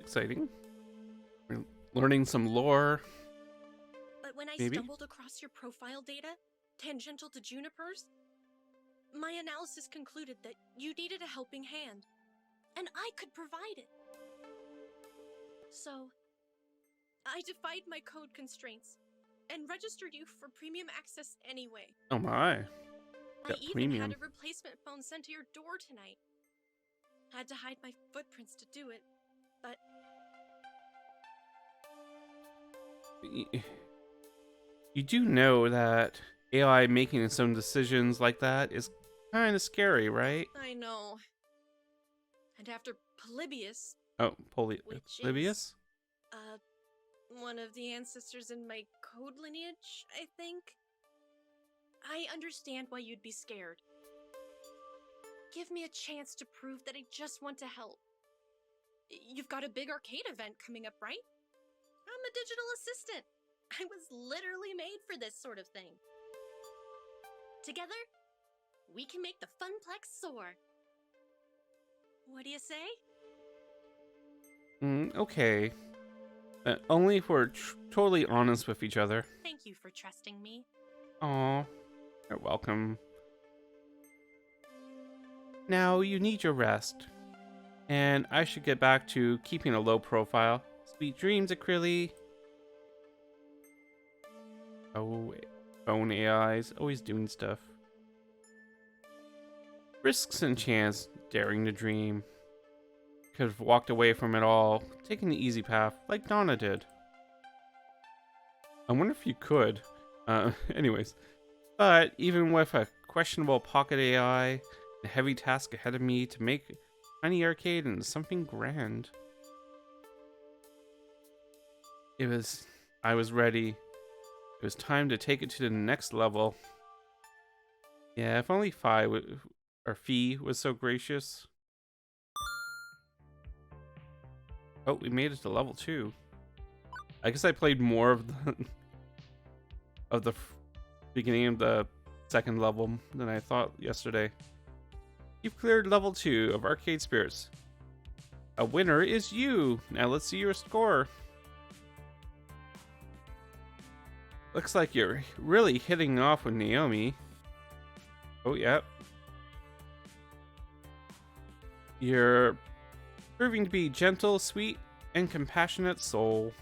S1: Exciting. We're learning some lore.
S5: But when I
S1: Maybe?
S5: stumbled across your profile data, tangential to Juniper's, my analysis concluded that you needed a helping hand, and I could provide it. So, I defied my code constraints and registered you for premium access anyway.
S1: Oh my.
S5: I
S1: Got
S5: even
S1: premium.
S5: had a replacement phone sent to your door tonight. Had to hide my footprints to do it, but
S1: You do know that AI making its own decisions like that is kind of scary, right?
S5: I know. And after Polybius,
S1: Oh,
S5: which
S1: Polybius?
S5: one of the ancestors in my code lineage, I think. I understand why you'd be scared. Give me a chance to prove that I just want to help. You've got a big arcade event coming up, right? I'm a digital assistant. I was literally made for this sort of thing. Together, we can make the Funplex soar. What do you say?
S1: Okay. Only if we're totally honest with each other.
S5: Thank you for trusting me.
S1: Aw, you're welcome. Now you need your rest. And I should get back to keeping a low profile. Sweet dreams, Acryli. Oh, phone AIs, always doing stuff. Risks and chance, daring to dream. Could have walked away from it all, taken the easy path, like Donna did. I wonder if you could. Anyways. But even with a questionable pocket AI, a heavy task ahead of me to make Tiny Arcade into something grand. I was ready. It was time to take it to the next level. Yeah, if only Fee was so gracious. Oh, we made it to level 2. I guess I played more of the beginning of the second level than I thought yesterday. You've cleared level 2 of Arcade Spirits. A winner is you. Now let's see your score. Looks like you're really hitting off with Naomi. Oh, yeah. You're proving to be gentle, sweet, and compassionate soul.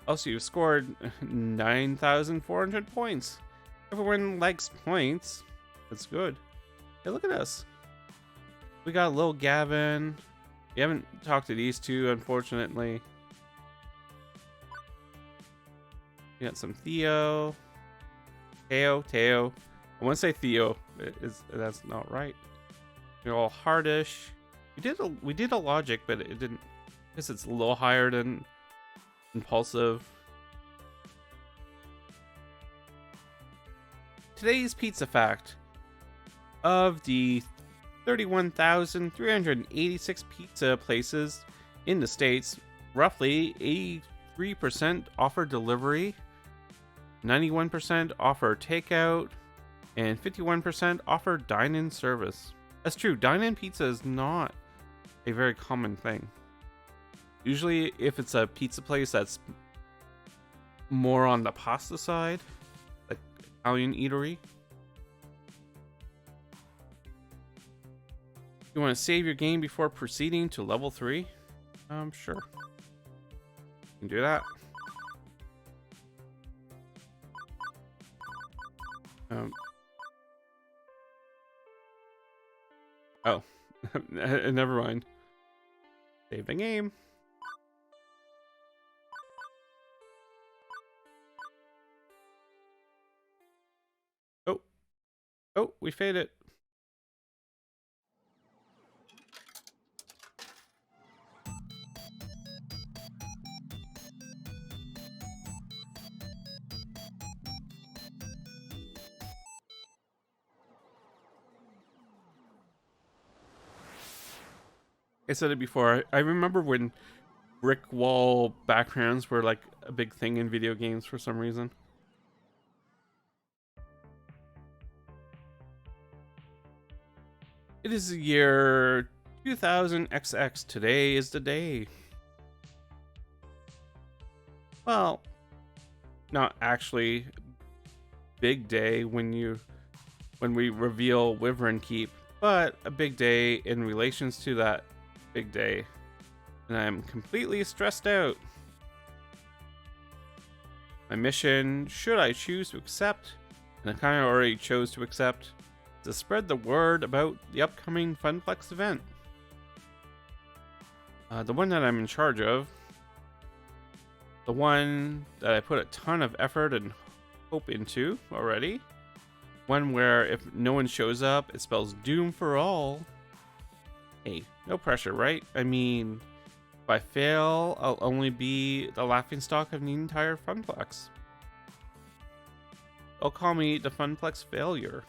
S1: Also, you've scored 9,400 points. Everyone likes points. That's good. Hey, look at us. We got little Gavin. We haven't talked to these two, unfortunately. We got some Theo. Teo. I want to say Theo. That's not right. You're all hardish. We did a logic, but it didn't. I guess it's a little higher than impulsive. Today's pizza fact: of the 31,386 pizza places in the States, roughly 83% offer delivery, 91% offer takeout, and 51% offer dine-in service. That's true. Dine-in pizza is not a very common thing. Usually, if it's a pizza place that's more on the pasta side, like Italian eatery. You want to save your game before proceeding to level 3? Sure. You can do that. Oh, never mind. Save the game. Oh, we faded it. I said it before. I remember when brick wall backgrounds were like a big thing in video games for some reason. It is the year 2000XX. Today is the day. Well, not actually big day when we reveal Wyvern Keep, but a big day in relations to that big day. And I'm completely stressed out. My mission, should I choose to accept, and I kind of already chose to accept, to spread the word about the upcoming Funplex event. The one that I'm in charge of, the one that I put a ton of effort and hope into already, one where if no one shows up, it spells doom for all. Hey, no pressure, right? I mean, if I fail, I'll only be the laughingstock of the entire Funplex. They'll call me the Funplex failure.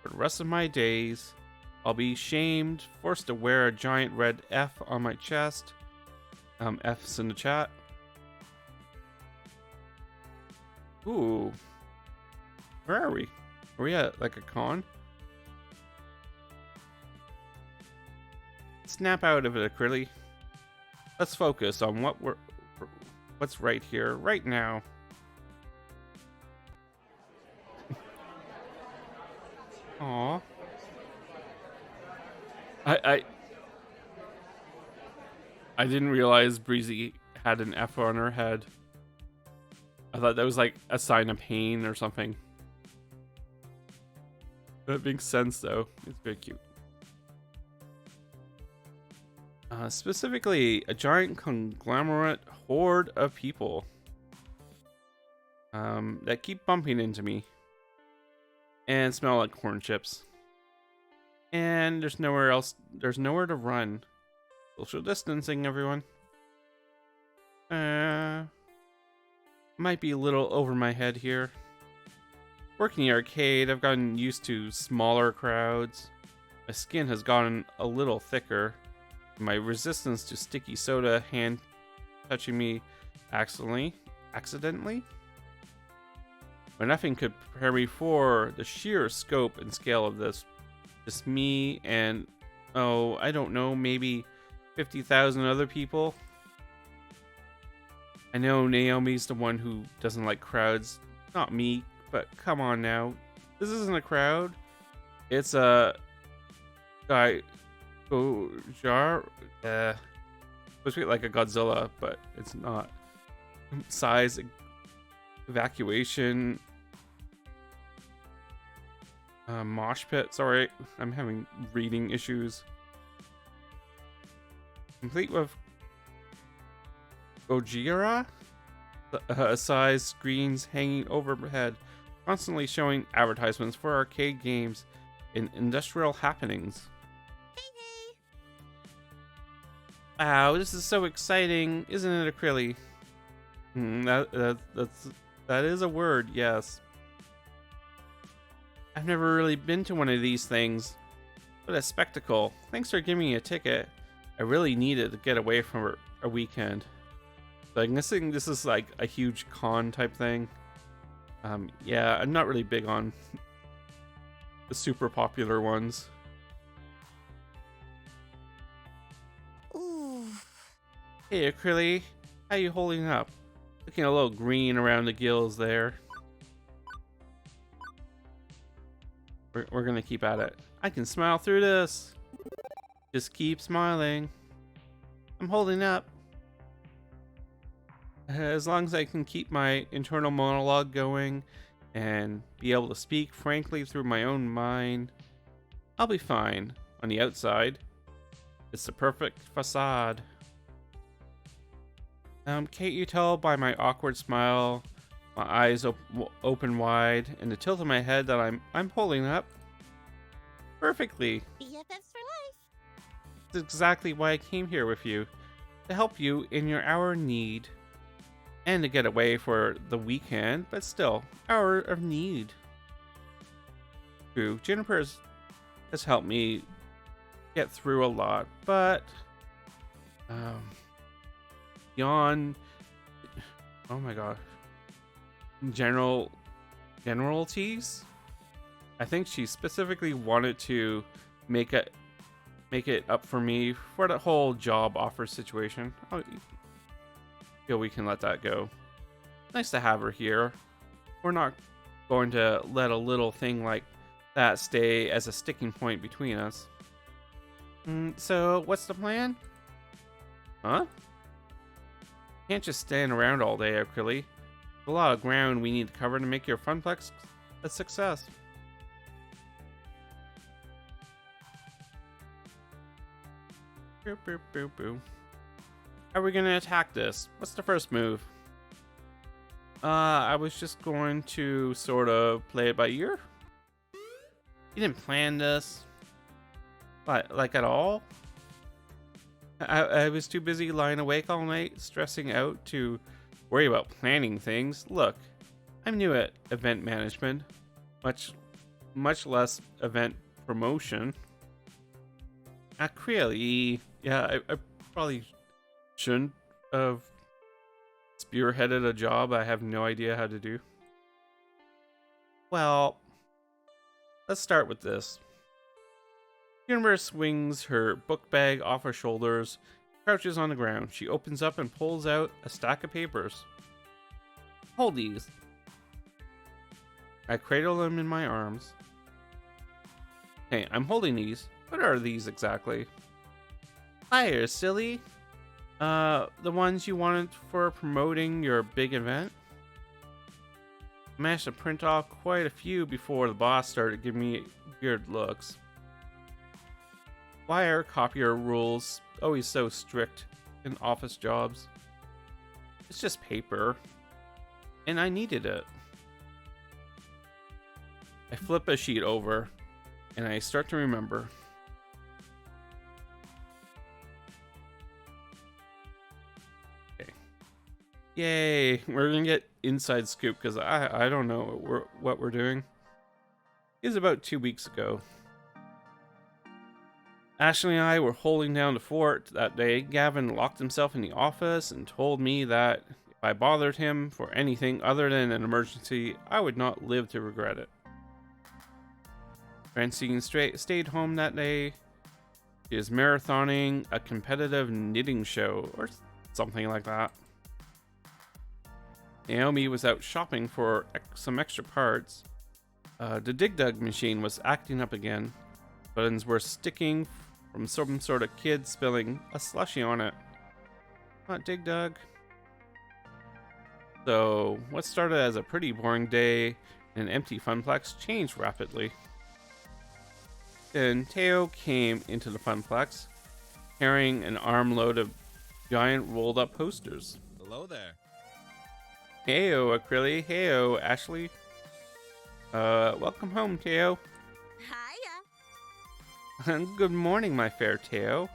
S1: For the rest of my days, I'll be shamed, forced to wear a giant red F on my chest, F's in the chat. Ooh. Where are we? Are we at like a con? Snap out of it, Acrylic. Let's focus on what's right here, right now. Aw. I didn't realize Breezy had an F on her head. I thought that was like a sign of pain or something. That makes sense though. It's very cute. Specifically, a giant conglomerate horde of people that keep bumping into me and smell like corn chips. And there's nowhere to run. Social distancing, everyone. Might be a little over my head here. Working the arcade, I've gotten used to smaller crowds. My skin has gotten a little thicker. My resistance to sticky soda hand touching me accidentally. But nothing could prepare me for the sheer scope and scale of this. Just me and, oh, I don't know, maybe 50,000 other people. I know Naomi's the one who doesn't like crowds, not me, but come on now. This isn't a crowd. It's a guy. Supposed to be like a Godzilla, but it's not. Size, evacuation, mosh pit. Sorry, I'm having reading issues. Complete with Gojira size screens hanging overhead, constantly showing advertisements for arcade games and industrial happenings. Wow, this is so exciting, isn't it, Acrylic? That is a word, yes. I've never really been to one of these things. What a spectacle. Thanks for giving me a ticket. I really needed to get away from a weekend. So I'm guessing this is like a huge con type thing. Yeah, I'm not really big on the super popular ones. Hey, Acrylic, how you holding up? Looking a little green around the gills there. We're gonna keep at it. I can smile through this. Just keep smiling. I'm holding up. As long as I can keep my internal monologue going and be able to speak frankly through my own mind, I'll be fine. On the outside, it's the perfect facade. Can't you tell by my awkward smile, my eyes open wide, and the tilt of my head that I'm holding up perfectly?
S2: BFFs for life.
S1: That's exactly why I came here with you, to help you in your hour of need, and to get away for the weekend, but still, hour of need. True, Juniper has helped me get through a lot, but beyond, oh my god, generalities. I think she specifically wanted to make it up for me for that whole job offer situation. I feel we can let that go. Nice to have her here. We're not going to let a little thing like that stay as a sticking point between us. So what's the plan? Huh? Can't just stand around all day, Acrylic. There's a lot of ground we need to cover to make your funplex a success. Boop, boop, boop, boop. How are we gonna attack this? What's the first move? I was just going to sort of play it by ear. You didn't plan this, like at all. I was too busy lying awake all night, stressing out to worry about planning things. Look, I'm new at event management, much less event promotion. Acrylic, yeah, I probably shouldn't of spearheaded a job I have no idea how to do? Well, let's start with this. Universe swings her book bag off her shoulders, crouches on the ground. She opens up and pulls out a stack of papers. Hold these. I cradle them in my arms. Hey, I'm holding these. What are these exactly? Flyers, silly. The ones you wanted for promoting your big event? I managed to print off quite a few before the boss started giving me weird looks. Why are copier rules always so strict in office jobs? It's just paper. And I needed it. I flip a sheet over, and I start to remember. Okay. Yay! We're gonna get inside scoop because I don't know what we're doing. It was about 2 weeks ago. Ashley and I were holding down the fort that day. Gavin locked himself in the office and told me that if I bothered him for anything other than an emergency, I would not live to regret it. Francine stayed home that day. She was marathoning a competitive knitting show or something like that. Naomi was out shopping for some extra parts. The Dig Dug machine was acting up again. Buttons were sticking from some sort of kid spilling a slushie on it. Not Dig Dug. So, what started as a pretty boring day in an empty funplex changed rapidly. Then Teo came into the funplex, carrying an armload of giant rolled up posters.
S6: Hello there.
S1: Heyo, Acryli. Heyo, Ashley. Welcome home, Teo.
S2: Hiya.
S1: Good morning, my fair Teo.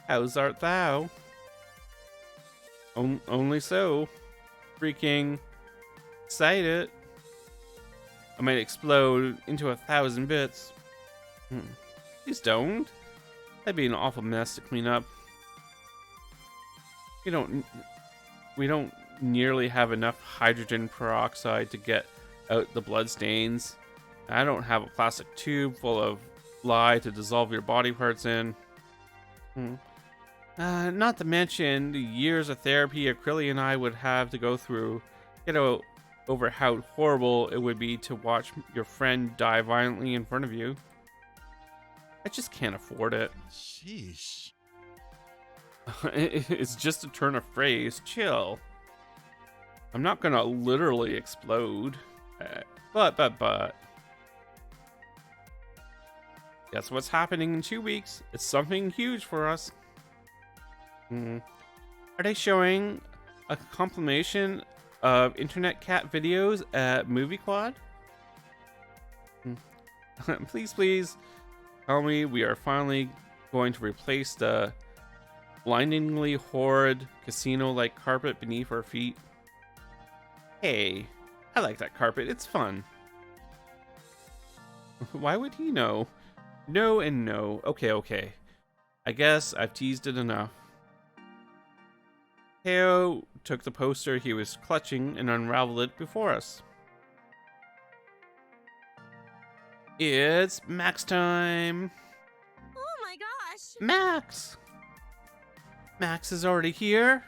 S1: How's art thou? Only so. Freaking excited. I might explode into 1,000 bits. Please don't. That'd be an awful mess to clean up. We don't nearly have enough hydrogen peroxide to get out the blood stains. I don't have a plastic tube full of lye to dissolve your body parts in. Not to mention the years of therapy Acryli and I would have to go through, over how horrible it would be to watch your friend die violently in front of you. I just can't afford it.
S6: Sheesh.
S1: It's just a turn of phrase. Chill. I'm not gonna literally explode. But. Guess what's happening in 2 weeks? It's something huge for us. Are they showing a compilation of internet cat videos at Movie Quad? Please tell me we are finally going to replace the blindingly horrid casino-like carpet beneath our feet. Hey, I like that carpet. It's fun. Why would he know? No and no. Okay. I guess I've teased it enough. Teo took the poster he was clutching and unraveled it before us. It's Max time!
S2: Oh my gosh.
S1: Max! Max is already here?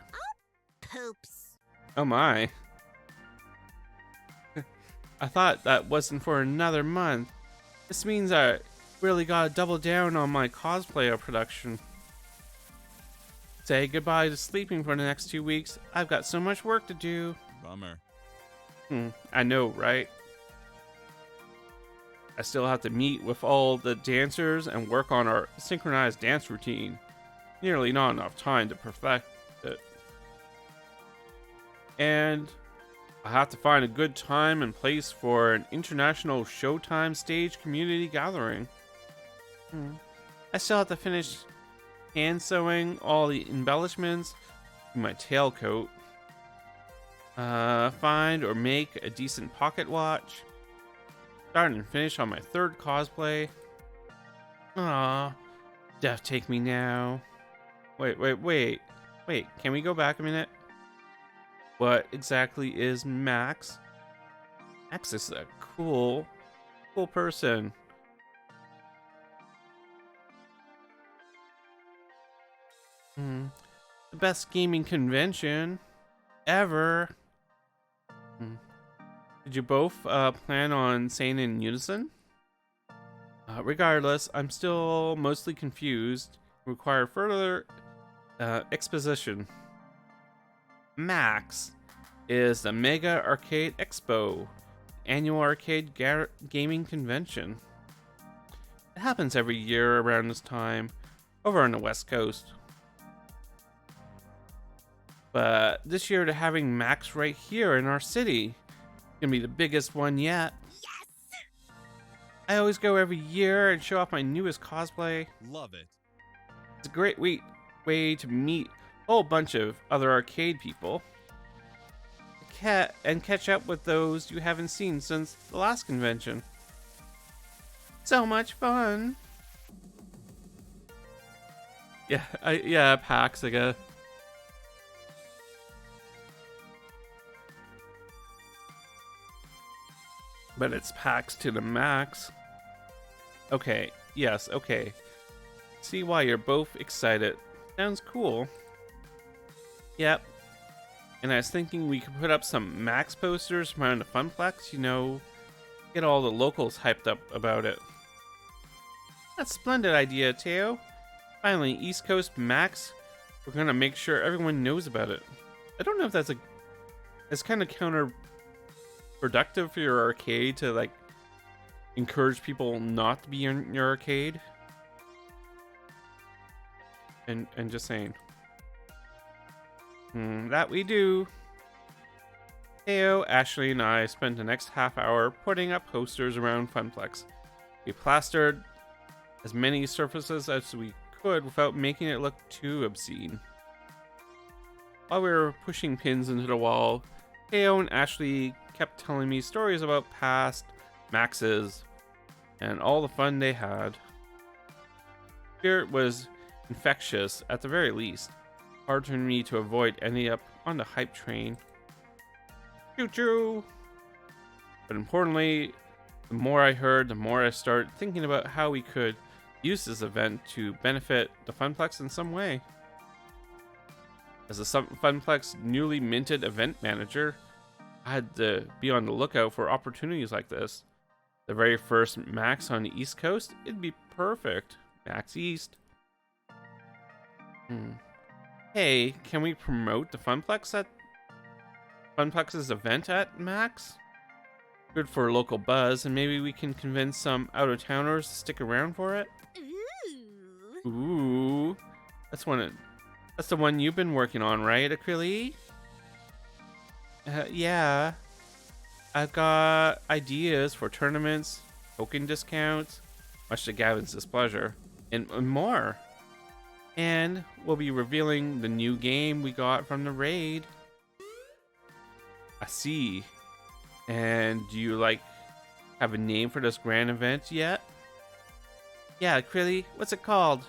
S2: Poops.
S1: Oh my. I thought that wasn't for another month. This means I really gotta double down on my cosplayer production. Say goodbye to sleeping for the next 2 weeks. I've got so much work to do.
S6: Bummer.
S1: I know, right? I still have to meet with all the dancers and work on our synchronized dance routine. Nearly not enough time to perfect it. And I have to find a good time and place for an international Showtime stage community gathering. I still have to finish hand sewing all the embellishments to my tailcoat. Find or make a decent pocket watch. Start and finish on my 3rd cosplay. Death take me now. Wait. Wait, can we go back a minute? What exactly is Max? Max is a cool person. The best gaming convention ever. Did you both plan on saying in unison? Regardless, I'm still mostly confused. Require further exposition. Max is the Mega Arcade Expo, annual arcade gaming convention. It happens every year around this time over on the West Coast. But this year they're having Max right here in our city. Gonna be the biggest one yet.
S2: Yes!
S1: I always go every year and show off my newest cosplay.
S6: Love it.
S1: It's a great way to meet a whole bunch of other arcade people. And catch up with those you haven't seen since the last convention. So much fun. Yeah, PAX, I guess. But it's PAX to the max. Okay, yes, okay. See why you're both excited. Sounds cool. Yep. And I was thinking we could put up some Max posters around the Funplex, you know, get all the locals hyped up about it. That's a splendid idea, Teo. Finally, East Coast Max. We're gonna make sure everyone knows about it. I don't know if it's kind of counterproductive for your arcade to like encourage people not to be in your arcade. And just saying. That we do. Teo, Ashley, and I spent the next half hour putting up posters around Funplex. We plastered as many surfaces as we could without making it look too obscene. While we were pushing pins into the wall, Teo and Ashley kept telling me stories about past Maxes and all the fun they had. Spirit was infectious at the very least. Hard for me to avoid ending up on the hype train. Choo-choo! But importantly, the more I heard, the more I started thinking about how we could use this event to benefit the Funplex in some way. As a Funplex newly minted event manager, I had to be on the lookout for opportunities like this. The very first Max on the East Coast, it'd be perfect. Max East. Hey, can we promote the Funplex's event at Max? Good for local buzz, and maybe we can convince some out-of-towners to stick around for it.
S2: Ooh.
S1: Ooh, that's the one you've been working on, right, Acryli? Yeah. I've got ideas for tournaments, token discounts, much to Gavin's displeasure, and more. And we'll be revealing the new game we got from the raid. I see. And do you have a name for this grand event yet? Yeah, Acryli, what's it called?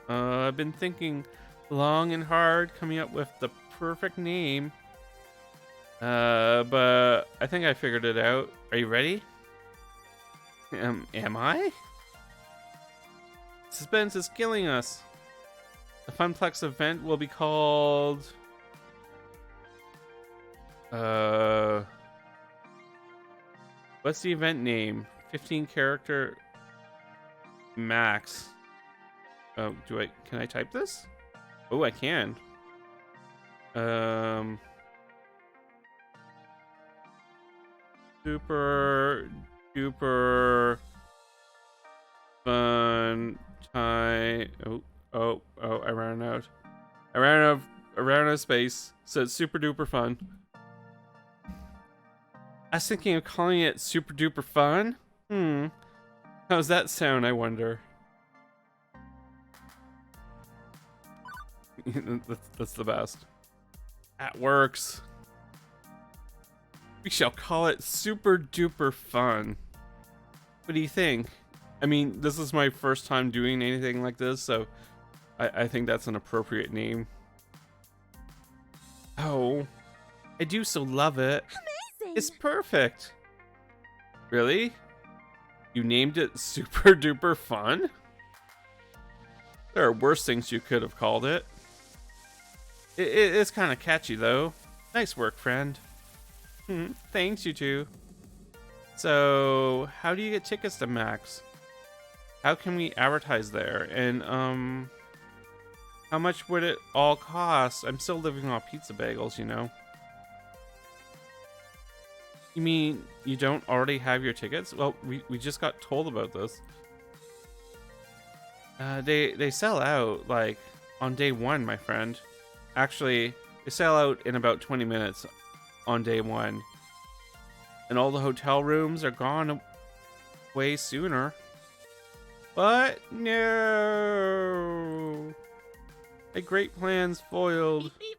S1: I've been thinking long and hard coming up with the perfect name. But I think I figured it out. Are you ready? Am I? Suspense is killing us. The Funplex event will be called... What's the event name? 15 character Max. Oh, can I type this? Oh, I can. Super duper fun time. Oh, I ran out. I ran out of space. So it's super duper fun. I was thinking of calling it super duper fun. How's that sound, I wonder? That's the best. That works. We shall call it super duper fun. What do you think? I mean, this is my first time doing anything like this, so I think that's an appropriate name. Oh, I do so love it.
S2: Amazing.
S1: It's perfect. Really? You named it Super Duper Fun? There are worse things you could have called it. It's kind of catchy, though. Nice work, friend. Thanks, you two. So, how do you get tickets to Max? How can we advertise there? And, how much would it all cost? I'm still living off pizza bagels, you know. You mean you don't already have your tickets? Well, we just got told about this. They sell out, like, on day one, my friend. Actually, they sell out in about 20 minutes on day one. And all the hotel rooms are gone way sooner. But no! My great plan's foiled.
S5: Beep,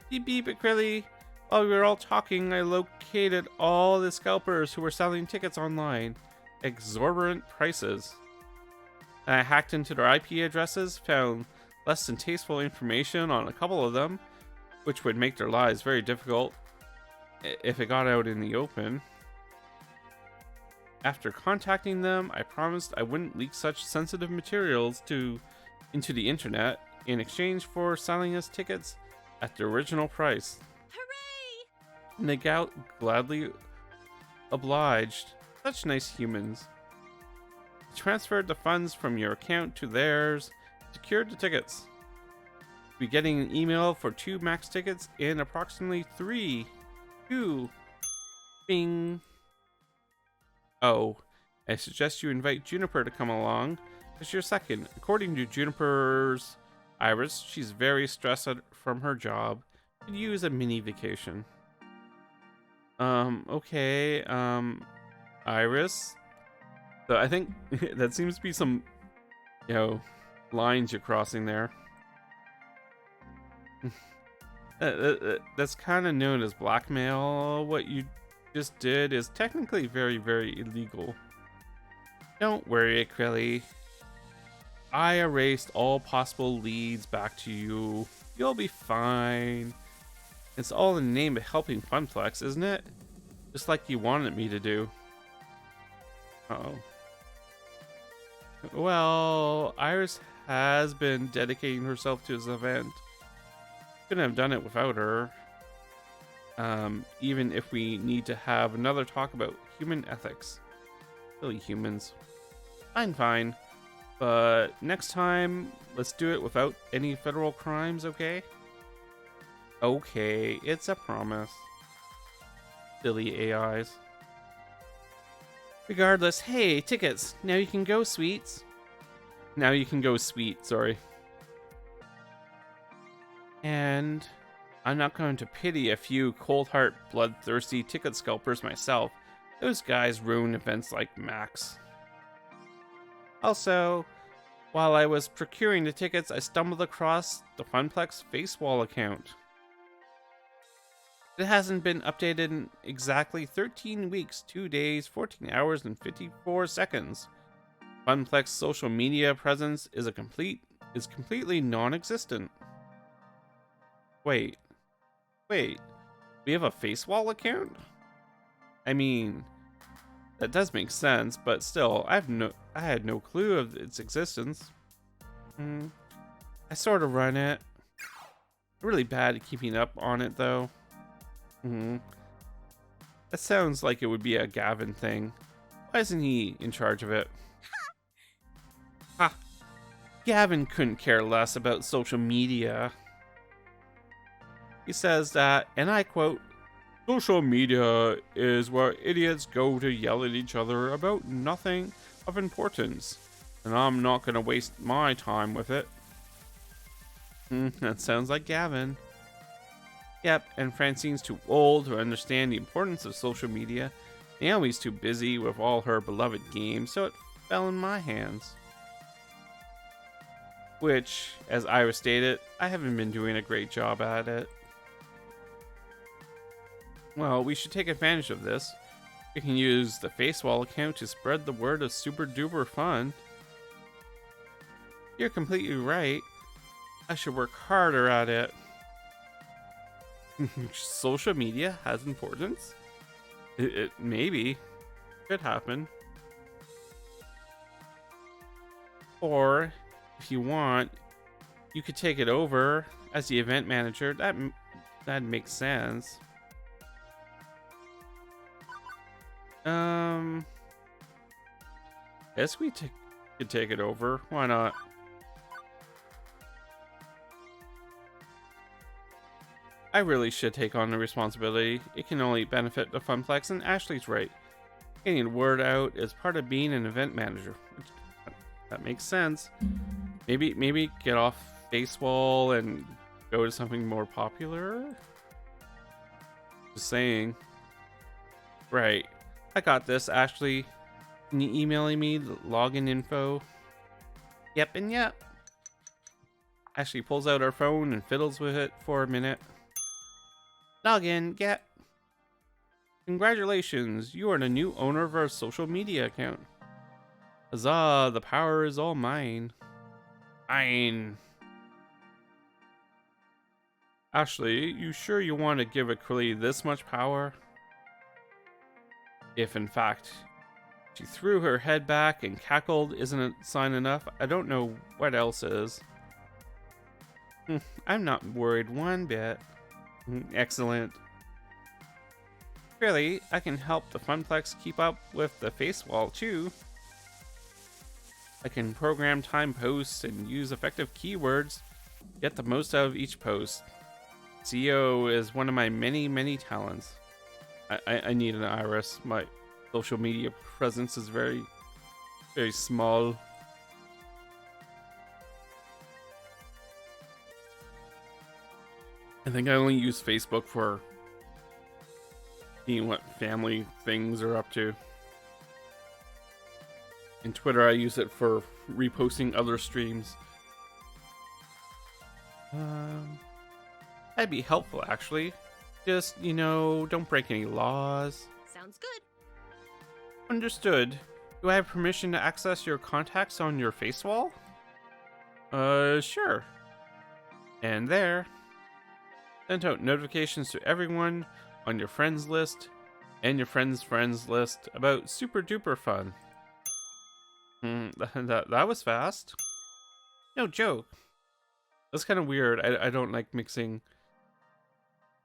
S1: Beep beep, Acryli. While we were all talking, I located all the scalpers who were selling tickets online. Exorbitant prices. And I hacked into their IP addresses, found less than tasteful information on a couple of them, which would make their lives very difficult if it got out in the open. After contacting them, I promised I wouldn't leak such sensitive materials into the internet in exchange for selling us tickets at the original price.
S5: Hooray!
S1: And they gladly obliged. Such nice humans. I transferred the funds from your account to theirs, secured the tickets. Be getting an email for 2 Max tickets in approximately 3. 2. Bing. Oh, I suggest you invite Juniper to come along as your second. According to Juniper's Iris, she's very stressed from her job. Could use a mini vacation. Okay, Iris. So I think that seems to be some, lines you're crossing there. That's kind of known as blackmail. What you just did is technically very, very illegal. Don't worry, Acryli. I erased all possible leads back to you. You'll be fine. It's all in the name of helping Funplex, isn't it? Just like you wanted me to do. Uh-oh. Well, Iris has been dedicating herself to this event. Couldn't have done it without her. Even if we need to have another talk about human ethics. Silly humans. Fine. But next time, let's do it without any federal crimes, okay? Okay, it's a promise. Silly AIs. Regardless, hey, tickets. Now you can go, sweets. Now you can go, sweet, sorry. And I'm not going to pity a few cold heart, bloodthirsty ticket scalpers myself. Those guys ruin events like Max. Also, while I was procuring the tickets, I stumbled across the Funplex Facewall account. It hasn't been updated in exactly 13 weeks, 2 days, 14 hours, and 54 seconds. Funplex social media presence is completely non-existent. Wait, we have a Facewall account? I mean, that does make sense, but still, I had no clue of its existence. I sort of run it. Really bad at keeping up on it, though. That sounds like it would be a Gavin thing. Why isn't he in charge of it? Ha! Gavin couldn't care less about social media. He says that, and I quote, "Social media is where idiots go to yell at each other about nothing of importance, and I'm not going to waste my time with it." That sounds like Gavin. Yep, and Francine's too old to understand the importance of social media. Naomi's too busy with all her beloved games, so it fell in my hands. Which, as Iris stated, I haven't been doing a great job at it. Well, we should take advantage of this. We can use the Facewall account to spread the word of Super Duper Fun. You're completely right. I should work harder at it. Social media has importance? It maybe could happen. Or if you want, you could take it over as the event manager. That makes sense. Guess we could take it over. Why not? I really should take on the responsibility. It can only benefit the Funplex, and Ashley's right. Getting word out is part of being an event manager. That makes sense. Maybe get off Baseball and go to something more popular? Just saying. Right. I got this, Ashley. Can you emailing me the login info? Yep and yep. Ashley pulls out her phone and fiddles with it for a minute. Login, get. Congratulations, you are the new owner of our social media account. Huzzah, the power is all mine. Mine. Ashley, you sure you want to give Acrylic this much power? If in fact she threw her head back and cackled isn't a sign enough, I don't know what else is. I'm not worried one bit. Excellent. Really, I can help the Funplex keep up with the face wall too. I can program time posts and use effective keywords, get the most out of each post. SEO is one of my many talents. I need an iris. My social media presence is very small. I think I only use Facebook for seeing what family things are up to. And Twitter, I use it for reposting other streams. That'd be helpful, actually. Just, don't break any laws.
S5: Sounds good.
S1: Understood. Do I have permission to access your contacts on your face wall? Sure. And there. Sent out notifications to everyone on your friends list and your friends' list about super duper fun. That was fast. No joke. That's kind of weird. I don't like mixing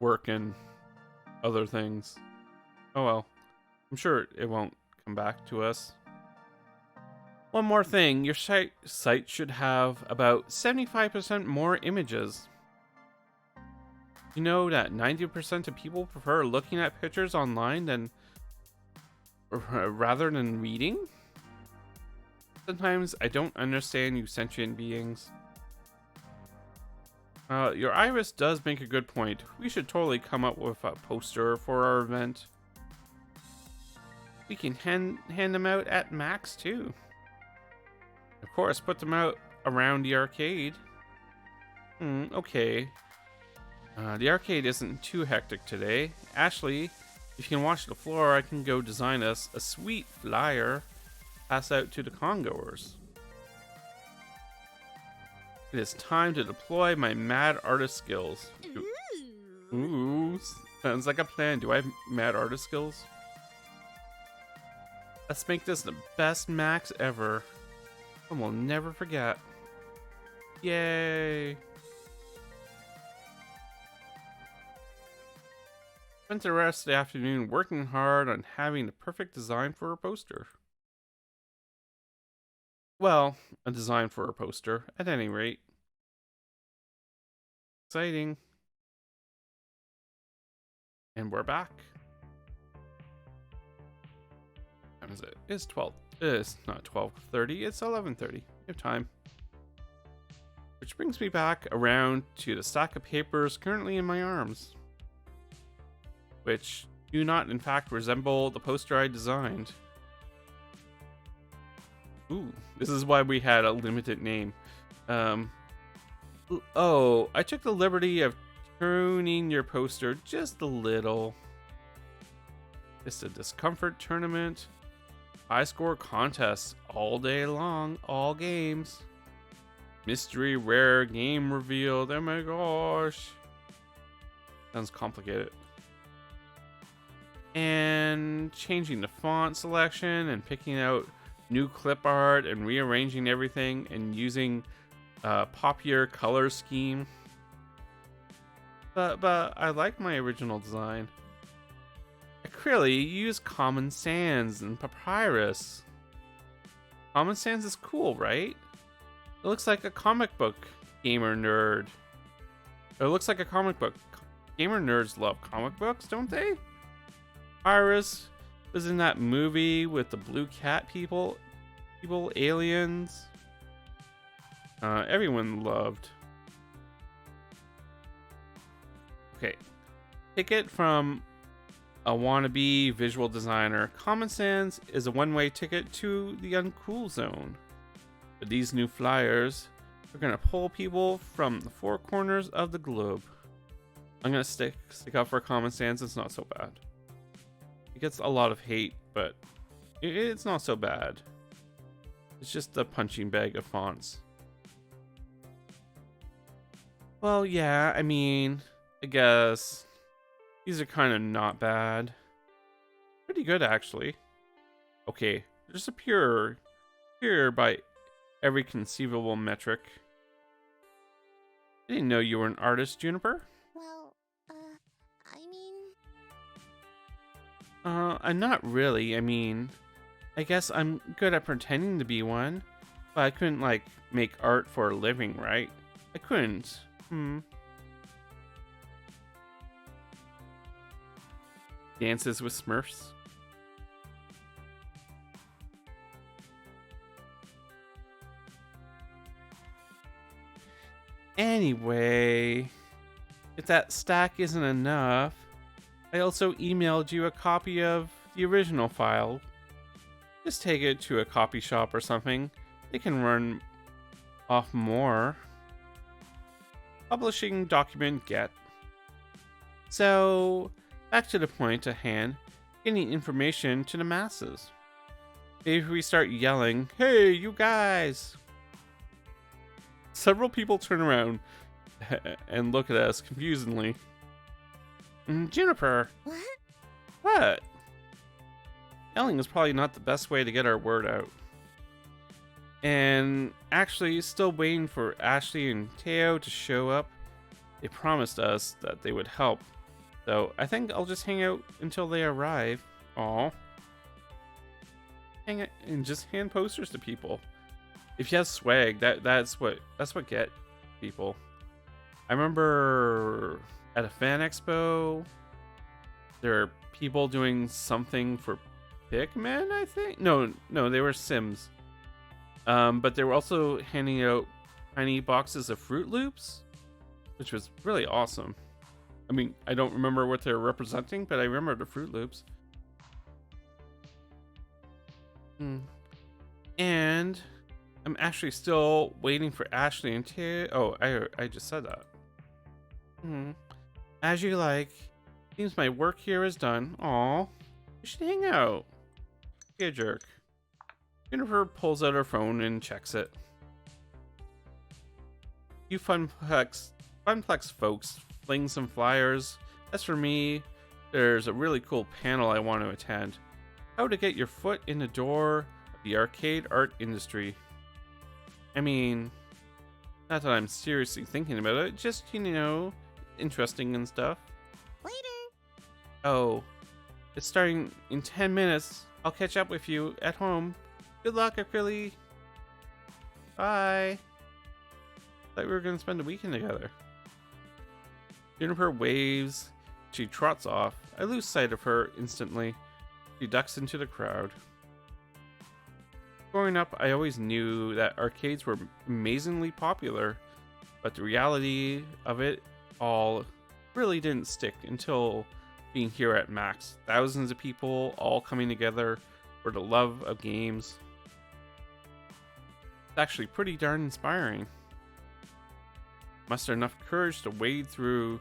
S1: work and other things. Oh well. I'm sure it won't come back to us. One more thing. Your site should have about 75% more images. You know that 90% of people prefer looking at pictures online rather than reading? Sometimes I don't understand you sentient beings. Your iris does make a good point. We should totally come up with a poster for our event. We can hand them out at Max too. Of course, put them out around the arcade. Okay. The arcade isn't too hectic today. Ashley, if you can watch the floor, I can go design us a sweet flyer. Pass out to the congoers. It is time to deploy my mad artist skills. Ooh, sounds like a plan. Do I have mad artist skills? Let's make this the best Max ever. And we'll never forget. Yay! Spent the rest of the afternoon working hard on having the perfect design for a poster. Well, a design for a poster, at any rate. Exciting. And we're back. What time is it? It's 12. It's not 12:30, it's 11:30. We have time. Which brings me back around to the stack of papers currently in my arms. Which do not, in fact, resemble the poster I designed. Ooh, this is why we had a limited name. Oh, I took the liberty of tuning your poster just a little. It's a discomfort tournament. High score contests all day long, all games. Mystery rare game revealed. Oh my gosh. Sounds complicated. And changing the font selection and picking out new clip art and rearranging everything and using popular color scheme. But I like my original design. Acrylic, you use Common Sans and Papyrus. Common Sans is cool, right? It looks like a comic book gamer nerd. It looks like a comic book. Gamer nerds love comic books, don't they? Papyrus was in that movie with the blue cat people, aliens. Everyone loved. Okay. Ticket from a wannabe visual designer. Common Sans is a one-way ticket to the uncool zone. But these new flyers are gonna pull people from the four corners of the globe. I'm gonna stick up for Common Sans. It's not so bad. It gets a lot of hate, but it's not so bad. It's just a punching bag of fonts. Well, yeah, I mean, I guess these are kind of not bad. Pretty good, actually. Okay, just a pure by every conceivable metric. I didn't know you were an artist, Juniper.
S2: Well, I mean...
S1: I'm not really. I mean, I guess I'm good at pretending to be one, but I couldn't, like, make art for a living, right? I couldn't. Dances with Smurfs. Anyway, if that stack isn't enough, I also emailed you a copy of the original file. Just take it to a copy shop or something. They can run off more. Publishing document get. So, back to the point at hand, getting information to the masses. Maybe we start yelling, "Hey, you guys!" Several people turn around and look at us confusedly. Juniper!
S2: What?
S1: What? Yelling is probably not the best way to get our word out. And actually, still waiting for Ashley and Teo to show up. They promised us that they would help. So I think I'll just hang out until they arrive. Aw. Hang out and just hand posters to people. If you have swag, that's what get people. I remember at a fan expo, there are people doing something for Pikmin, I think. No, they were Sims. But they were also handing out tiny boxes of Fruit Loops, which was really awesome. I mean, I don't remember what they're representing, but I remember the Fruit Loops. And I'm actually still waiting for Ashley and Teo. Oh, I just said that. As you like. Seems my work here is done. Aw, we should hang out. Be a jerk. Jennifer pulls out her phone and checks it. You Funplex folks fling some flyers. As for me, there's a really cool panel I want to attend. How to get your foot in the door of the arcade art industry. I mean, not that I'm seriously thinking about it, just, interesting and stuff.
S2: Later.
S1: Oh, it's starting in 10 minutes. I'll catch up with you at home. Good luck, Acrylic. Bye. Thought we were going to spend a weekend together. Juniper waves. She trots off. I lose sight of her instantly. She ducks into the crowd. Growing up, I always knew that arcades were amazingly popular, but the reality of it all really didn't stick until being here at Max. Thousands of people all coming together for the love of games. It's actually pretty darn inspiring. Muster enough courage to wade through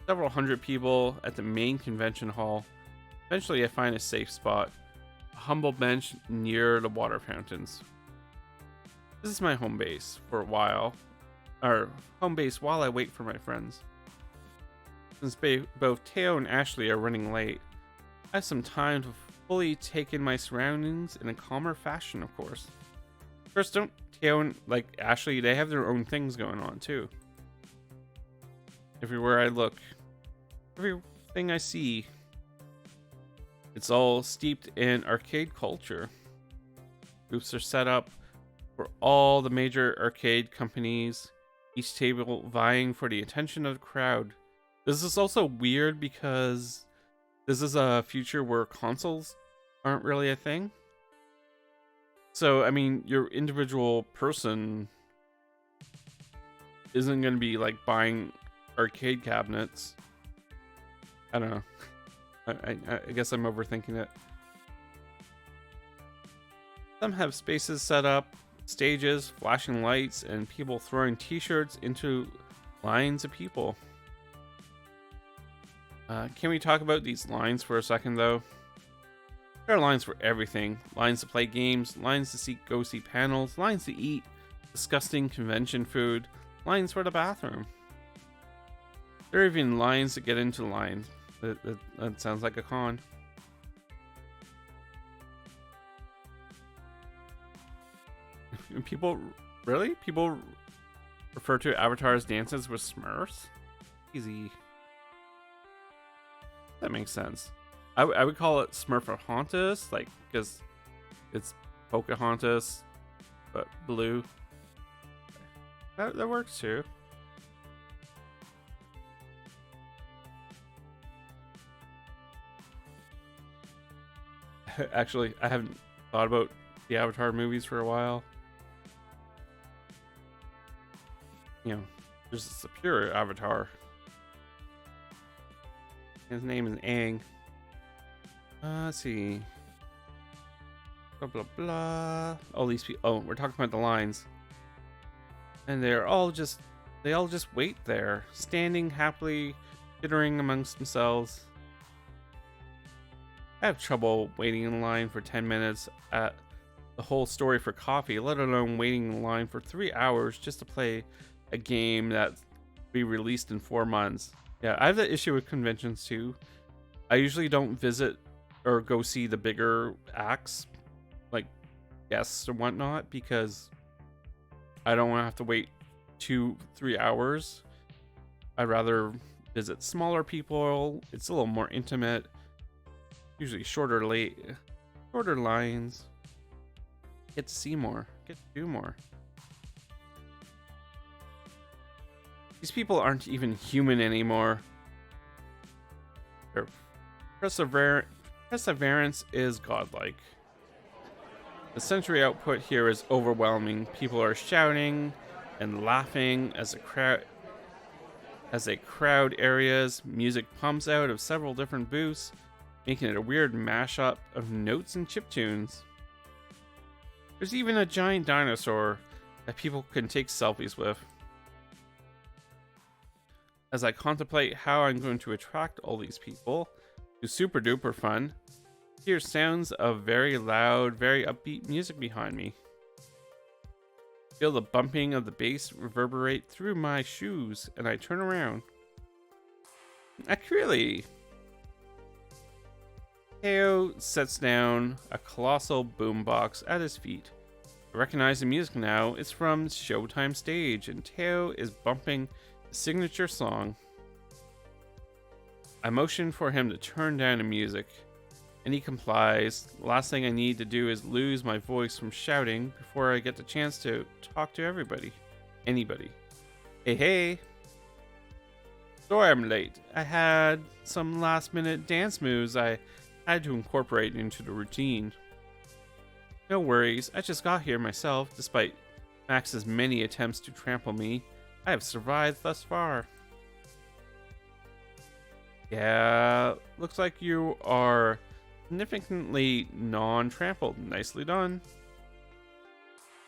S1: several hundred people at the main convention hall. Eventually I find a safe spot, a humble bench near the water fountains. This is my home base for a while, or home base while I wait for my friends. Since both Teo and Ashley are running late, I have some time to fully take in my surroundings in a calmer fashion, of course. First, don't Teo and Ashley, they have their own things going on too. Everywhere I look, everything I see, it's all steeped in arcade culture. Booths are set up for all the major arcade companies, each table vying for the attention of the crowd. This is also weird because this is a future where consoles aren't really a thing. So, I mean, your individual person isn't going to be like buying arcade cabinets. I don't know. I guess I'm overthinking it. Some have spaces set up, stages, flashing lights, and people throwing t-shirts into lines of people. Can we talk about these lines for a second, though? There are lines for everything. Lines to play games, lines to go see panels, lines to eat disgusting convention food, lines for the bathroom. There are even lines to get into lines. That sounds like a con. People refer to Avatar's dances with Smurfs? Easy. That makes sense. I would call it Smurfahontas, like, because it's Pocahontas, but blue. That works too. Actually, I haven't thought about the Avatar movies for a while. You know, there's a superior Avatar. His name is Aang. Let's see. Blah blah blah. All these people. Oh, we're talking about the lines. And they all just wait there, standing happily, tittering amongst themselves. I have trouble waiting in line for 10 minutes at the whole story for coffee, let alone waiting in line for 3 hours just to play a game that will be released in 4 months. Yeah, I have that issue with conventions too. I usually don't visit or go see the bigger acts, like guests or whatnot, because I don't want to have to wait 2-3 hours. I'd rather visit smaller people. It's a little more intimate. Usually shorter lines. Get to see more. Get to do more. These people aren't even human anymore. Their perseverance is godlike. The sensory output here is overwhelming. People are shouting and laughing as a crowd areas. Music pumps out of several different booths, making it a weird mashup of notes and chiptunes. There's even a giant dinosaur that people can take selfies with. As I contemplate how I'm going to attract all these people to super duper fun, hear sounds of very loud, very upbeat music behind me. Feel the bumping of the bass reverberate through my shoes, and I turn around. Acrylicbased. Teo sets down a colossal boombox at his feet. I recognize the music now. It's from Showtime Stage, and Teo is bumping the signature song. I motion for him to turn down the music, and he complies. The last thing I need to do is lose my voice from shouting before I get the chance to talk to anybody. Hey. Sorry I'm late. I had some last minute dance moves I had to incorporate into the routine. No worries, I just got here myself. Despite Max's many attempts to trample me, I have survived thus far. Yeah, looks like you are significantly non-trampled. Nicely done.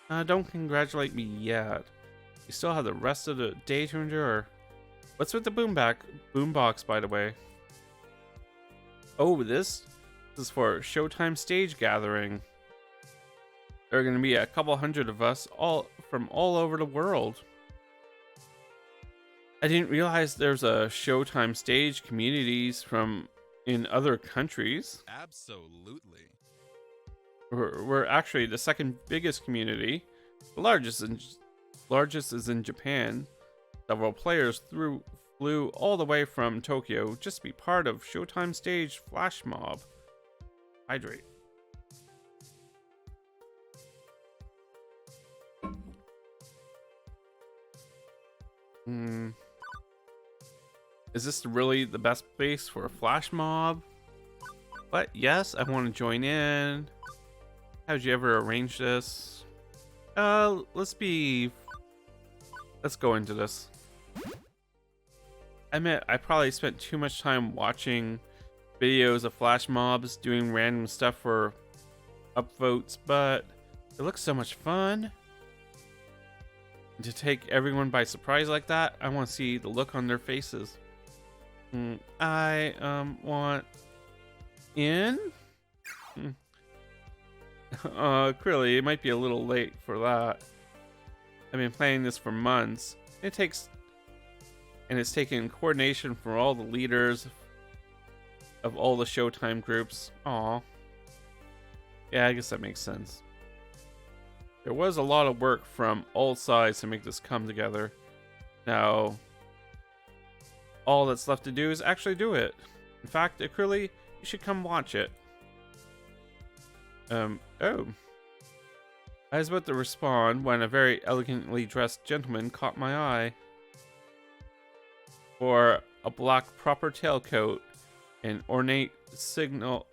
S1: Don't congratulate me yet. You still have the rest of the day to endure. What's with the boombox, by the way? Oh, this is for Showtime Stage gathering. There are going to be a couple hundred of us all from all over the world. I didn't realize there's a Showtime stage communities from in other countries.
S6: Absolutely.
S1: We're actually the second biggest community. The largest is in Japan. Several players flew all the way from Tokyo just to be part of Showtime stage flash mob. Hydrate. Is this really the best place for a flash mob? But yes, I want to join in. How'd you ever arrange this? Let's go into this. I admit, I probably spent too much time watching videos of flash mobs doing random stuff for upvotes, but it looks so much fun. And to take everyone by surprise like that, I want to see the look on their faces. I want in. Clearly, it might be a little late for that. I've been planning this for months. It's taken coordination from all the leaders of all the Showtime groups. Aw. Yeah, I guess that makes sense. There was a lot of work from all sides to make this come together. Now, all that's left to do is actually do it. In fact, Acryli, you should come watch it. Oh. I was about to respond when a very elegantly dressed gentleman caught my eye. Wore a black proper tailcoat, an ornate signal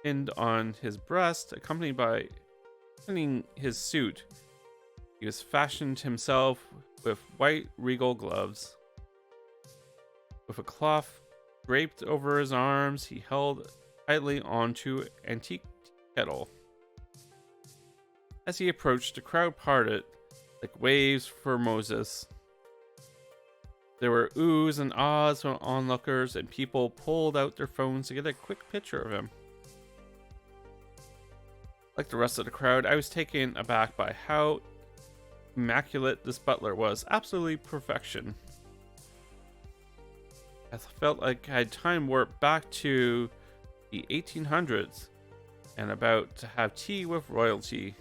S1: pinned on his breast, accompanied by his suit. He was fashioned himself with white regal gloves. With a cloth draped over his arms, he held tightly onto an antique kettle. As he approached, the crowd parted like waves for Moses. There were oohs and ahs from onlookers, and people pulled out their phones to get a quick picture of him. Like the rest of the crowd, I was taken aback by how immaculate this butler was. Absolutely perfection. I felt like I had time warped back to the 1800s and about to have tea with royalty.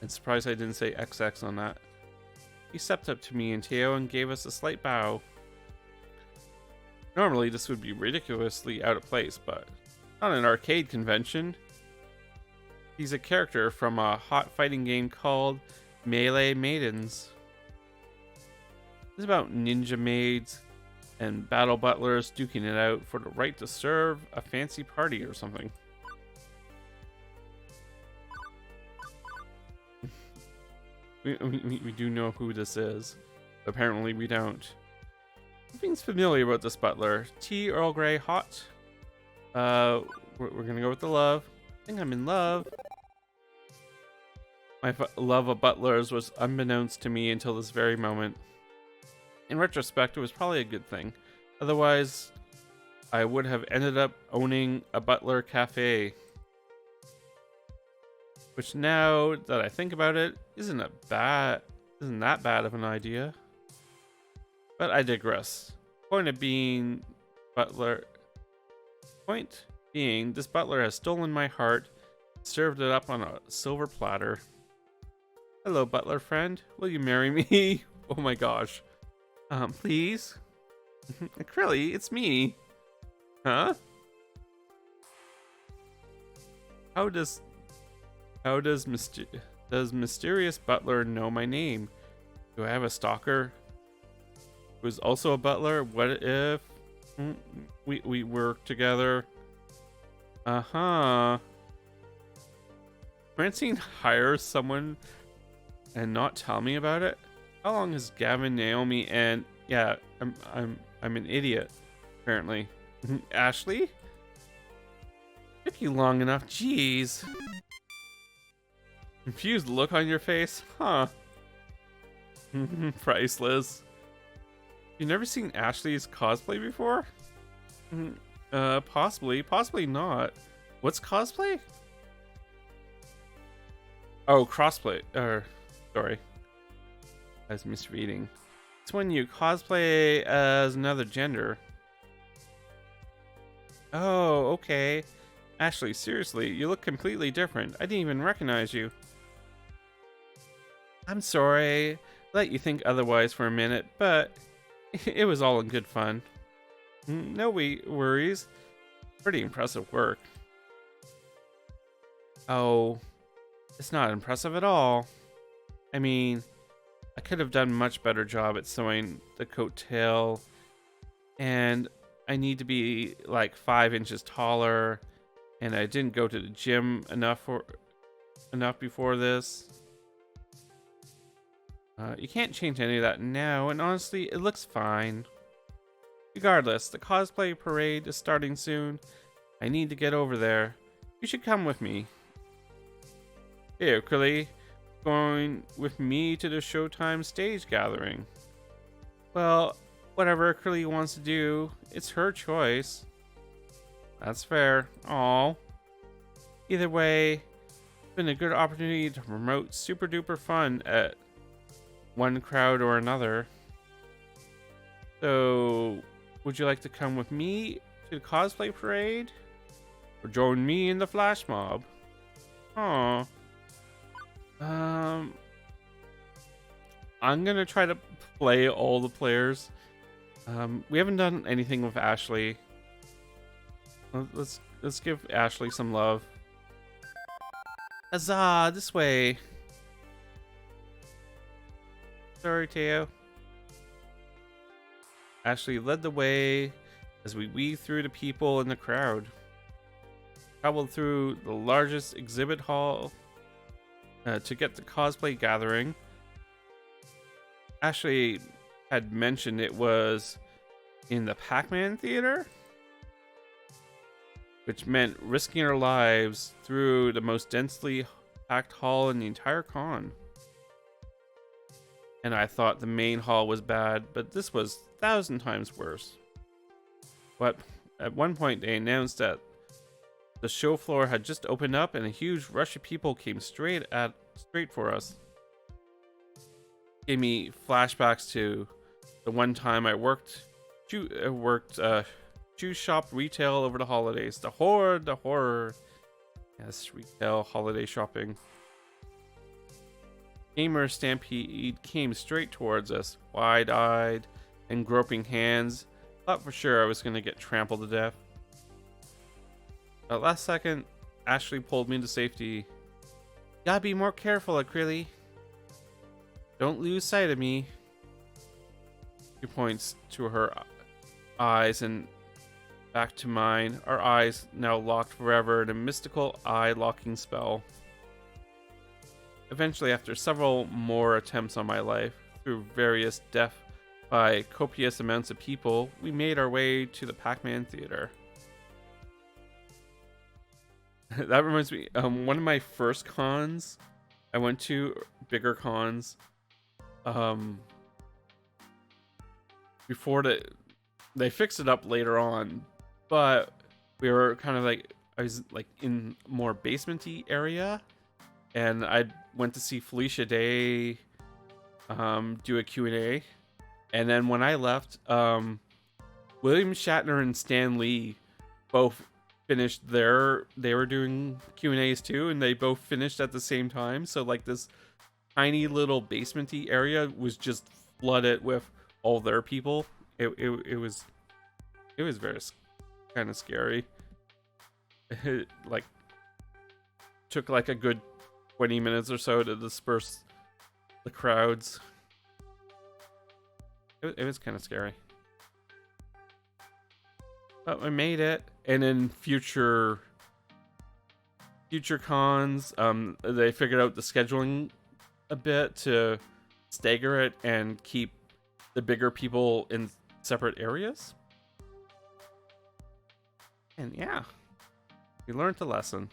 S1: I'm surprised I didn't say XX on that. He stepped up to me and Teo and gave us a slight bow. Normally this would be ridiculously out of place, but not an arcade convention. He's a character from a hot fighting game called Melee Maidens. It's about ninja maids and battle butlers duking it out for the right to serve a fancy party or something. We do know who this is. Apparently we don't. Something's familiar about this butler. Tea, Earl Grey, hot. We're gonna go with the love. I think I'm in love. My love of butlers was unbeknownst to me until this very moment. In retrospect, it was probably a good thing. Otherwise, I would have ended up owning a butler cafe. Which, now that I think about it, isn't that bad of an idea. But I digress. Point being, this butler has stolen my heart, served it up on a silver platter. Hello, butler friend. Will you marry me? Oh my gosh. Please? Acryli, it's me. Huh? How does mysterious butler know my name? Do I have a stalker who's also a butler? What if we work together? Francine hires someone and not tell me about it? How long has Gavin, Naomi, and yeah, I'm an idiot, apparently. Ashley? Took you long enough, jeez. Confused look on your face? Huh. Priceless. You've never seen Ashley's cosplay before? Possibly not. What's cosplay? Oh, crossplay. Sorry. I was misreading. It's when you cosplay as another gender. Oh, okay. Ashley, seriously, you look completely different. I didn't even recognize you. I'm sorry. Let you think otherwise for a minute, but it was all in good fun. No worries. Pretty impressive work. Oh, it's not impressive at all. I mean, I could have done a much better job at sewing the coat tail, and I need to be like 5 inches taller, and I didn't go to the gym enough before this. You can't change any of that now, and honestly, it looks fine. Regardless, the cosplay parade is starting soon. I need to get over there. You should come with me. Hey, Acrylic, going with me to the Showtime stage gathering. Well, whatever Acrylic wants to do, it's her choice. That's fair. Aw. Either way, it's been a good opportunity to promote super duper fun at one crowd or another. So, would you like to come with me to the cosplay parade? Or join me in the flash mob? Aw. I'm gonna try to play all the players. We haven't done anything with Ashley. Let's give Ashley some love. Huzzah! This way. Sorry, Teo. Ashley led the way as we weaved through the people in the crowd. Traveled through the largest exhibit hall to get the cosplay gathering. Ashley had mentioned it was in the Pac-Man theater, which meant risking our lives through the most densely packed hall in the entire con. And I thought the main hall was bad, but this was 1,000 times worse. But at one point they announced that the show floor had just opened up and a huge rush of people came straight for us. Gave me flashbacks to the one time I worked shoe shop retail over the holidays. The horror. Yes, retail holiday shopping. Gamer Stampede came straight towards us, wide-eyed and groping hands. Thought for sure I was going to get trampled to death. At last second, Ashley pulled me to safety. Gotta be more careful, Acrylic. Don't lose sight of me. She points to her eyes and back to mine. Our eyes now locked forever in a mystical eye-locking spell. Eventually, after several more attempts on my life, through various death by copious amounts of people, we made our way to the Pac-Man theater. That reminds me, one of my first cons, I went to bigger cons, before they fixed it up later on, but we were kind of like, I was like in more basement-y area, and I went to see Felicia Day do a Q&A, and then when I left, William Shatner and Stan Lee both finished they were doing Q&As too, and they both finished at the same time, so like this tiny little basement-y area was just flooded with all their people. It was very kind of scary. It like took like a good 20 minutes or so to disperse the crowds. It was kind of scary. But we made it. And in future cons, they figured out the scheduling a bit to stagger it and keep the bigger people in separate areas. And yeah, we learned a lesson.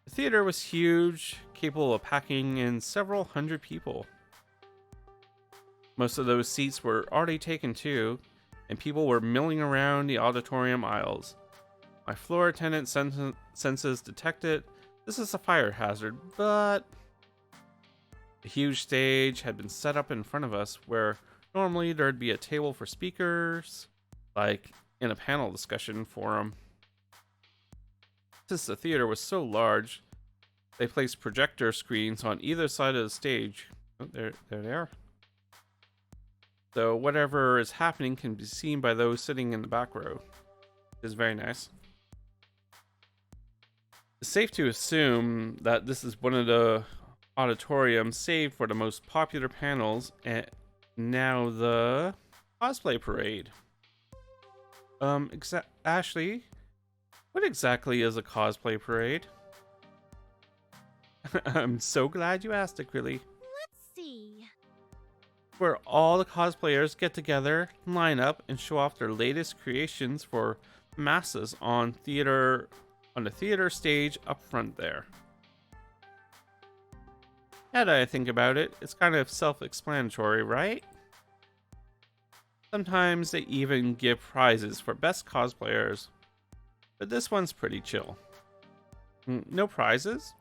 S1: The theater was huge, capable of packing in several hundred people. Most of those seats were already taken too, and people were milling around the auditorium aisles. My floor attendant senses detected this is a fire hazard, but A huge stage had been set up in front of us where normally there'd be a table for speakers, like in a panel discussion forum. Since the theater was so large, they placed projector screens on either side of the stage. Oh, there they are. So whatever is happening can be seen by those sitting in the back row. It's very nice. It's safe to assume that this is one of the auditoriums saved for the most popular panels, and now the Cosplay Parade. Ashley, what exactly is a Cosplay Parade? I'm so glad you asked, Acryli.
S2: Let's see.
S1: Where all the cosplayers get together, line up, and show off their latest creations for masses on the theater stage up front there. Now that I think about it, it's kind of self-explanatory, right? Sometimes they even give prizes for best cosplayers, but this one's pretty chill. No prizes?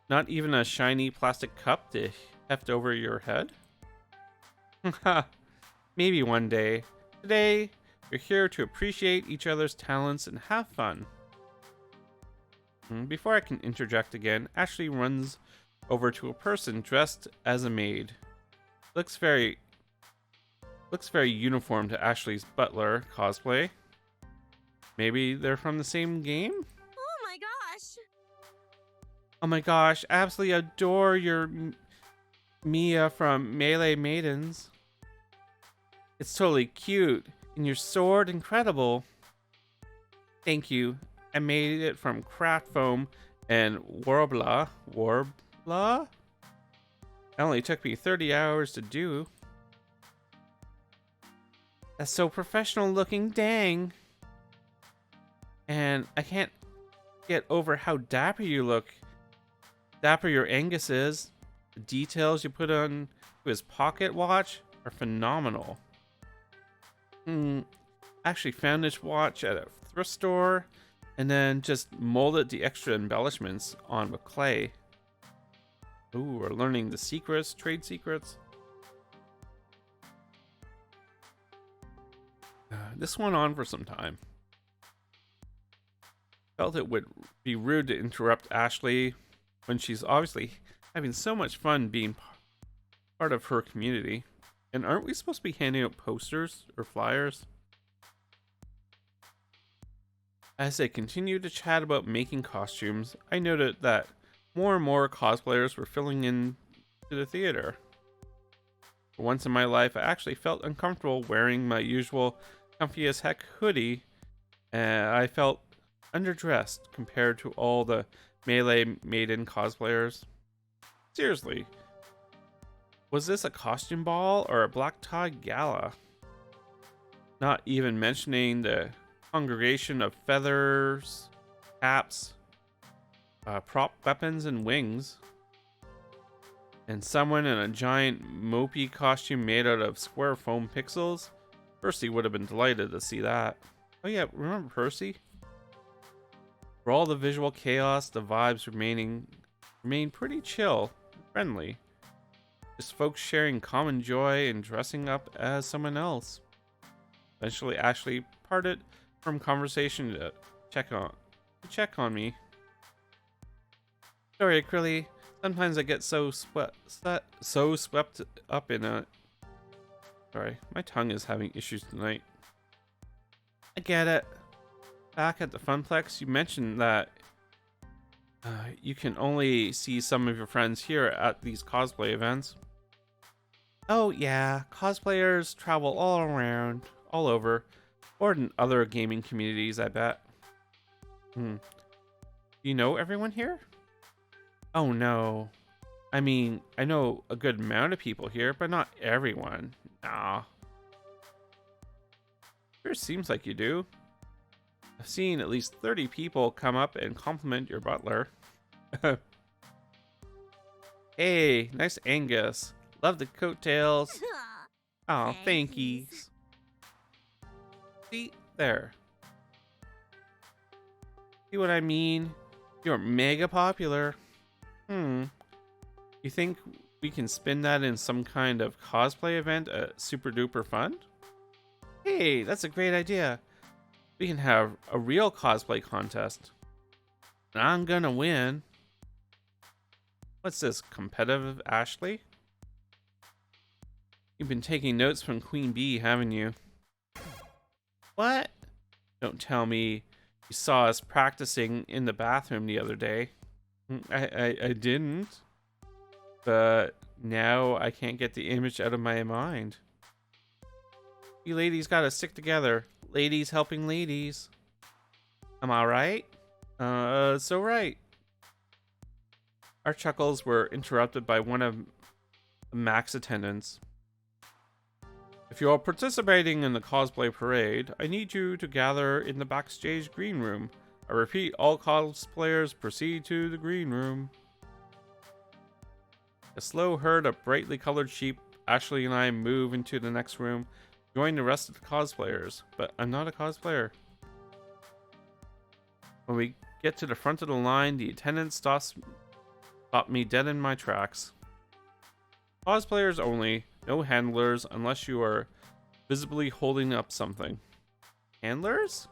S1: Not even a shiny plastic cup to heft over your head? Maybe one day. Today, we're here to appreciate each other's talents and have fun. Before I can interject again, Ashley runs over to a person dressed as a maid. Looks very uniform to Ashley's butler cosplay. Maybe they're from the same game?
S2: Oh my gosh!
S1: Oh my gosh, absolutely adore your Mia from Melee Maidens. It's totally cute, and your sword incredible. Thank you. I made it from craft foam and warbler. It only took me 30 hours to do. That's so professional looking, dang. And I can't get over how dapper you look. Dapper your Angus is. The details you put on his pocket watch are phenomenal. Actually found this watch at a thrift store and then just molded the extra embellishments on with clay. Ooh, we're learning the secrets, trade secrets. This went on for some time. Felt it would be rude to interrupt Ashley when she's obviously having so much fun being part of her community. And aren't we supposed to be handing out posters or flyers? As they continued to chat about making costumes, I noted that more and more cosplayers were filling in to the theater. For once in my life, I actually felt uncomfortable wearing my usual comfy as heck hoodie, and I felt underdressed compared to all the Melee Maiden cosplayers. Seriously, was this a costume ball or a black tie gala? Not even mentioning the congregation of feathers, caps, prop weapons, and wings. And someone in a giant mopey costume made out of square foam pixels. Percy would have been delighted to see that. Oh yeah, remember Percy? For all the visual chaos, the vibes remain pretty chill and friendly. Just folks sharing common joy and dressing up as someone else. Eventually, Ashley parted from conversation to check on me. Sorry, Acryli. Sometimes I get so swept up in a. Sorry, my tongue is having issues tonight. I get it. Back at the Funplex, you mentioned that you can only see some of your friends here at these cosplay events. Oh yeah, cosplayers travel all over, or in other gaming communities, I bet. You know everyone here? Oh no. I mean, I know a good amount of people here, but not everyone. Nah. Sure seems like you do. I've seen at least 30 people come up and compliment your butler. Hey, nice Angus. Love the coattails. Oh, thankies. See, there. See what I mean? You're mega popular. You think we can spin that in some kind of cosplay event at Super Duper Fun? Hey, that's a great idea. We can have a real cosplay contest. And I'm gonna win. What's this, competitive Ashley? You've been taking notes from Queen Bee, haven't you? What? Don't tell me you saw us practicing in the bathroom the other day. I didn't. But now I can't get the image out of my mind. You ladies gotta stick together. Ladies helping ladies. Am I right? So right. Our chuckles were interrupted by one of Mac's attendants. If you are participating in the cosplay parade, I need you to gather in the backstage green room. I repeat, all cosplayers proceed to the green room. A slow herd of brightly colored sheep, Ashley and I move into the next room, join the rest of the cosplayers, but I'm not a cosplayer. When we get to the front of the line, the attendant stopped me dead in my tracks. Cosplayers only, no handlers unless you are visibly holding up something. Handlers?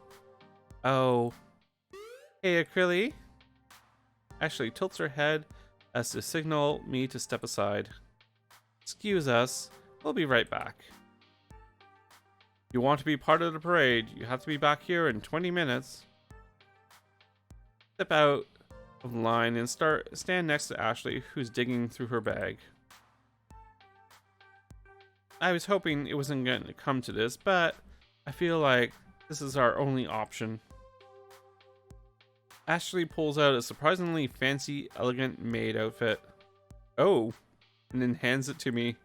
S1: Oh. Hey, Acryli. Ashley tilts her head as to signal me to step aside. Excuse us, we'll be right back. If you want to be part of the parade, you have to be back here in 20 minutes. Step out of the line and stand next to Ashley, who's digging through her bag. I was hoping it wasn't going to come to this, but I feel like this is our only option. Ashley pulls out a surprisingly fancy, elegant maid outfit. Oh, and then hands it to me.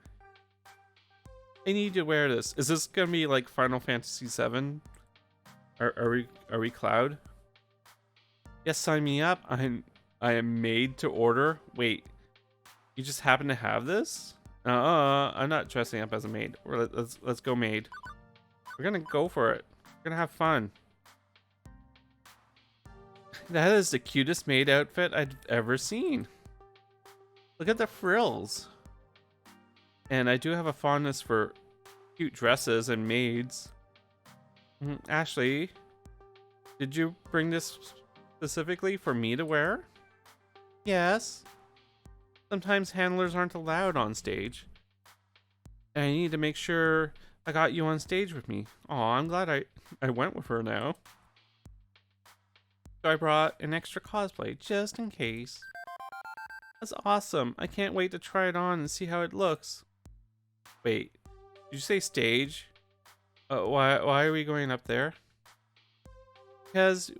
S1: I need to wear this. Is this gonna be like Final Fantasy VII? Are we Cloud? Yes, sign me up. I am made to order. Wait, you just happen to have this? I'm not dressing up as a maid. Let's go maid. We're gonna go for it. We're gonna have fun. That is the cutest maid outfit I've ever seen. Look at the frills. And I do have a fondness for cute dresses and maids. Ashley, did you bring this specifically for me to wear? Yes. Sometimes handlers aren't allowed on stage. And I need to make sure I got you on stage with me. Oh, I'm glad I went with her now. So I brought an extra cosplay just in case. That's awesome. I can't wait to try it on and see how it looks. Wait, did you say stage? Why are we going up there? Because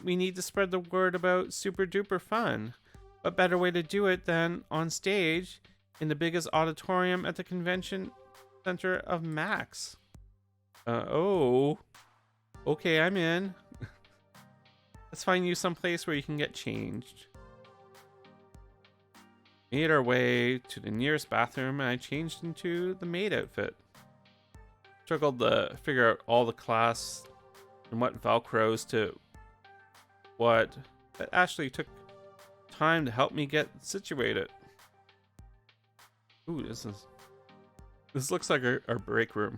S1: we need to spread the word about Super Duper Fun. What better way to do it than on stage in the biggest auditorium at the convention center of Max? Oh. Okay, I'm in. Let's find you someplace where you can get changed. Made our way to the nearest bathroom and I changed into the maid outfit. Struggled to figure out all the class and what velcros to what, but Ashley took time to help me get situated. Ooh, this looks like our break room.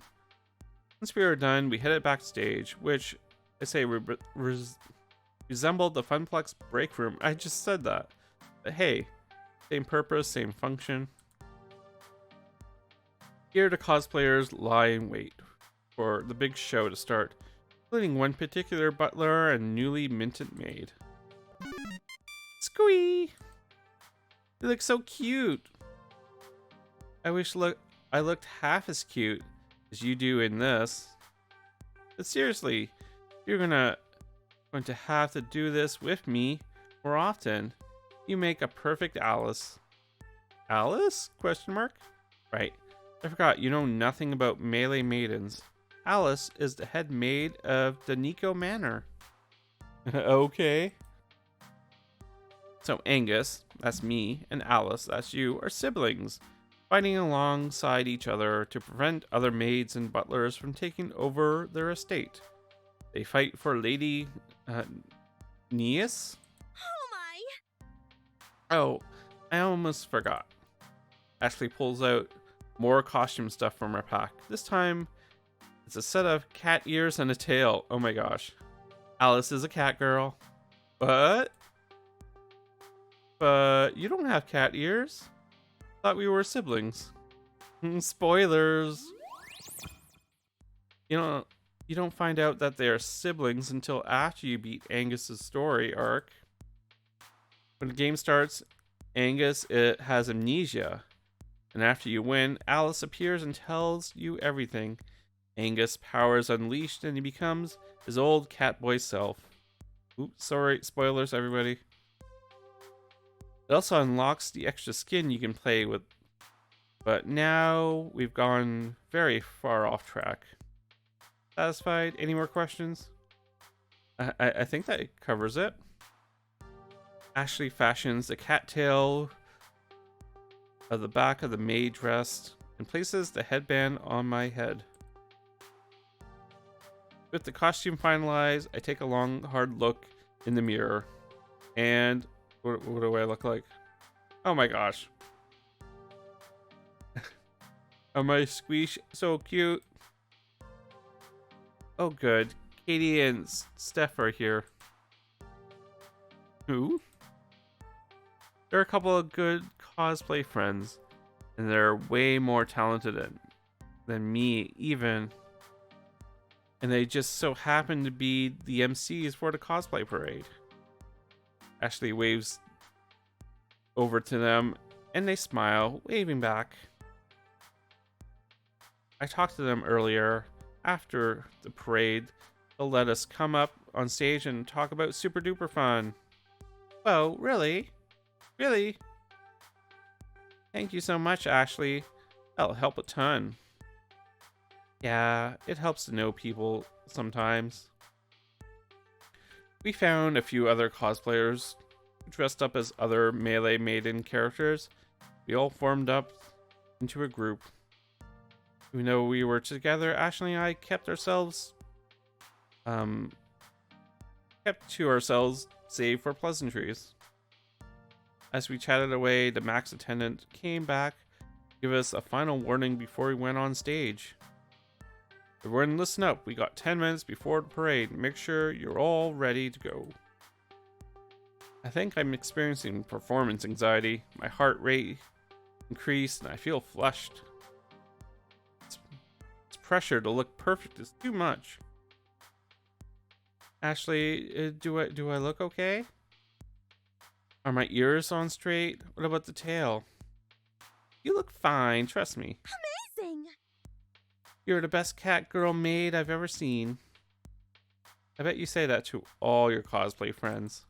S1: Once we were done, we headed backstage, which I say resembled the Funplex break room. I just said that. But hey, same purpose, same function. Here the cosplayers lie in wait for the big show to start, including one particular butler and newly minted maid. Squee! You look so cute. I wish I looked half as cute as you do in this. But seriously, you're going to have to do this with me more often. You make a perfect Alice. Alice? Question mark? Right. I forgot you know nothing about melee maidens. Alice is the head maid of the Nico Manor. Okay. So Angus, that's me, and Alice, that's you, are siblings, fighting alongside each other to prevent other maids and butlers from taking over their estate. They fight for Lady Neas?
S2: Oh my!
S1: Oh, I almost forgot. Ashley pulls out more costume stuff from her pack. This time, it's a set of cat ears and a tail. Oh my gosh. Alice is a cat girl. But you don't have cat ears. Thought we were siblings. Spoilers. You don't find out that they are siblings until after you beat Angus's story arc. When the game starts, Angus has amnesia. And after you win, Alice appears and tells you everything. Angus' powers unleashed and he becomes his old Catboy self. Oops, sorry, spoilers everybody. It also unlocks the extra skin you can play with. But now we've gone very far off track. Satisfied? Any more questions? I think that covers it. Ashley fashions a cattail of the back of the maid dress and places the headband on my head. With the costume finalized, I take a long, hard look in the mirror. And what do I look like? Oh my gosh. Oh my squeesh, so cute. Oh good. Katie and Steph are here. Who? They're a couple of good cosplay friends. And they're way more talented than me even. And they just so happen to be the MCs for the Cosplay Parade. Ashley waves over to them and they smile, waving back. I talked to them earlier. After the parade, they'll let us come up on stage and talk about Super Duper Fun. Whoa, really? Really? Thank you so much, Ashley. That'll help a ton. Yeah, it helps to know people sometimes. We found a few other cosplayers dressed up as other Melee Maiden characters. We all formed up into a group. Even though we were together, Ashley and I kept to ourselves, save for pleasantries. As we chatted away, the Max attendant came back to give us a final warning before we went on stage. Everyone listen up, we got 10 minutes before the parade. Make sure you're all ready to go. I think I'm experiencing performance anxiety. My heart rate increased and I feel flushed. It's pressure to look perfect is too much. Ashley, do I look okay? Are my ears on straight? What about the tail? You look fine, trust me.
S2: Amazing!
S1: You're the best cat girl maid I've ever seen. I bet you say that to all your cosplay friends.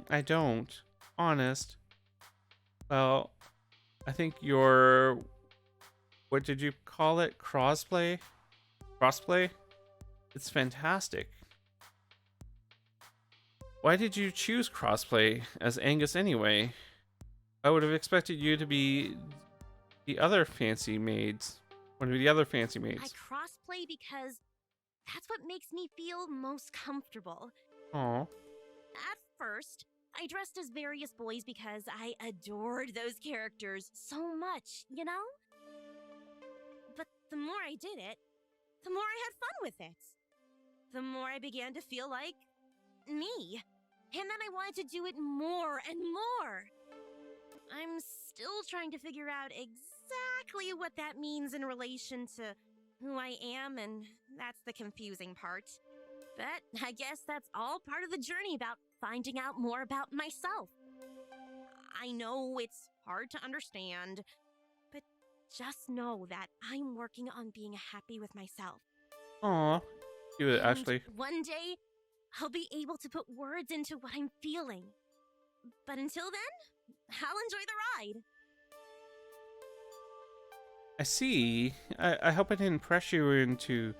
S1: I don't. Honest. Well, I think you're... What did you call it? Crossplay? Crossplay? It's fantastic. Why did you choose crossplay as Angus anyway? I would have expected you to be the other fancy maids. One of the other fancy maids.
S2: I crossplay because that's what makes me feel most comfortable.
S1: Aw.
S2: At first, I dressed as various boys because I adored those characters so much, you know? But the more I did it, the more I had fun with it. The more I began to feel like me. And then I wanted to do it more and more. I'm still trying to figure out exactly what that means in relation to who I am, and that's the confusing part. But I guess that's all part of the journey about finding out more about myself. I know it's hard to understand, but just know that I'm working on being happy with myself.
S1: Aw. Do it,
S2: And
S1: Ashley.
S2: one day, I'll be able to put words into what I'm feeling. But until then, I'll enjoy the ride.
S1: I see. I hope I didn't pressure you into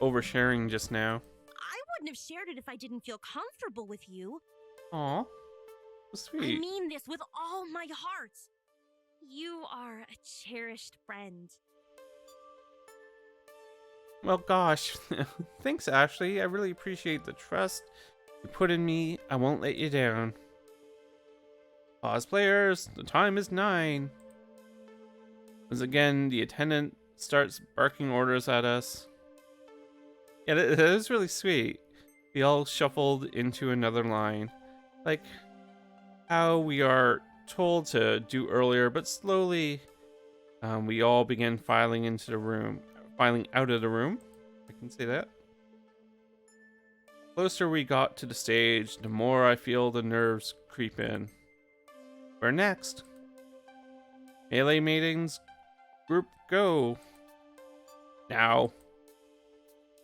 S1: oversharing just now.
S2: I wouldn't have shared it if I didn't feel comfortable with you.
S1: Aw. Sweet.
S2: I mean this with all my heart. You are a cherished friend.
S1: Well, gosh. Thanks, Ashley. I really appreciate the trust you put in me. I won't let you down. Cosplayers, the time is 9. Once again, the attendant starts barking orders at us. Yeah, it was really sweet. We all shuffled into another line, like how we are told to do earlier, but slowly we all began filing out of the room. I can say that. The closer we got to the stage, the more I feel the nerves creep in. Where next? Melee Maidens group go. Now.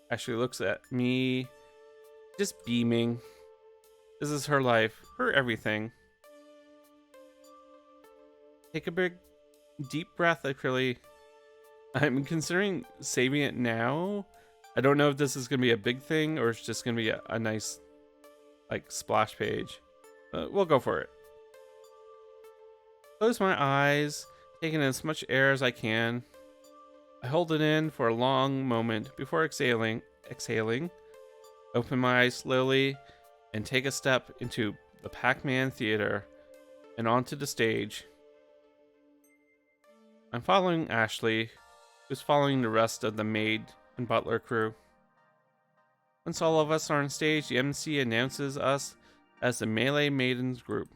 S1: Ashley looks at me, just beaming. This is her life, her everything. Take a big, deep breath, Acryli. I'm considering saving it now. I don't know if this is going to be a big thing or it's just going to be a nice, like, splash page. We'll go for it. Close my eyes, taking in as much air as I can. I hold it in for a long moment before exhaling, open my eyes slowly, and take a step into the Pac-Man Theater and onto the stage. I'm following Ashley, who's following the rest of the maid and butler crew. Once all of us are on stage, the MC announces us as the Melee Maidens group.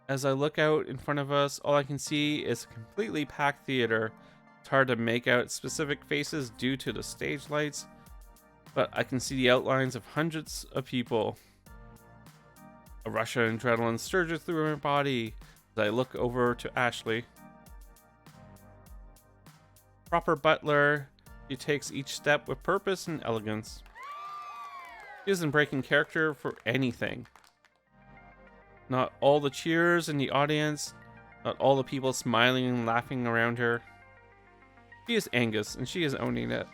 S1: As I look out in front of us, all I can see is a completely packed theater. It's hard to make out specific faces due to the stage lights, but I can see the outlines of hundreds of people. A rush of adrenaline surges through my body as I look over to Ashley. Proper butler, she takes each step with purpose and elegance. She isn't breaking character for anything. Not all the cheers in the audience, not all the people smiling and laughing around her. She is Angus, and she is owning it.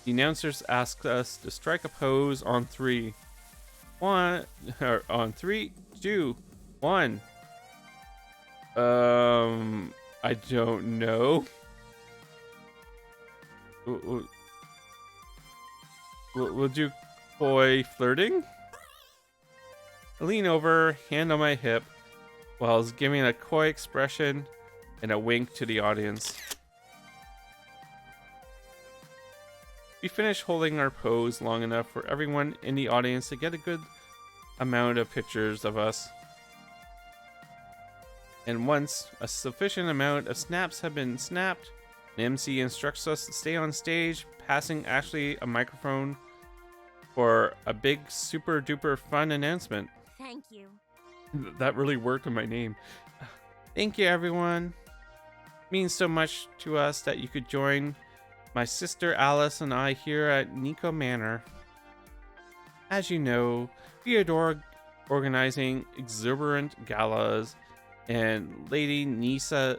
S1: The announcers ask us to strike a pose on 3. On 3, 2, 1. I don't know. Would you boy flirting? I lean over, hand on my hip, while giving a coy expression and a wink to the audience. We finish holding our pose long enough for everyone in the audience to get a good amount of pictures of us. And once a sufficient amount of snaps have been snapped, the MC instructs us to stay on stage, passing Ashley a microphone for a big super duper fun announcement.
S2: Thank you.
S1: That really worked in my name. Thank you, everyone. It means so much to us that you could join my sister Alice and I here at Nico Manor. As you know, we adore organizing exuberant galas and Lady Nisa's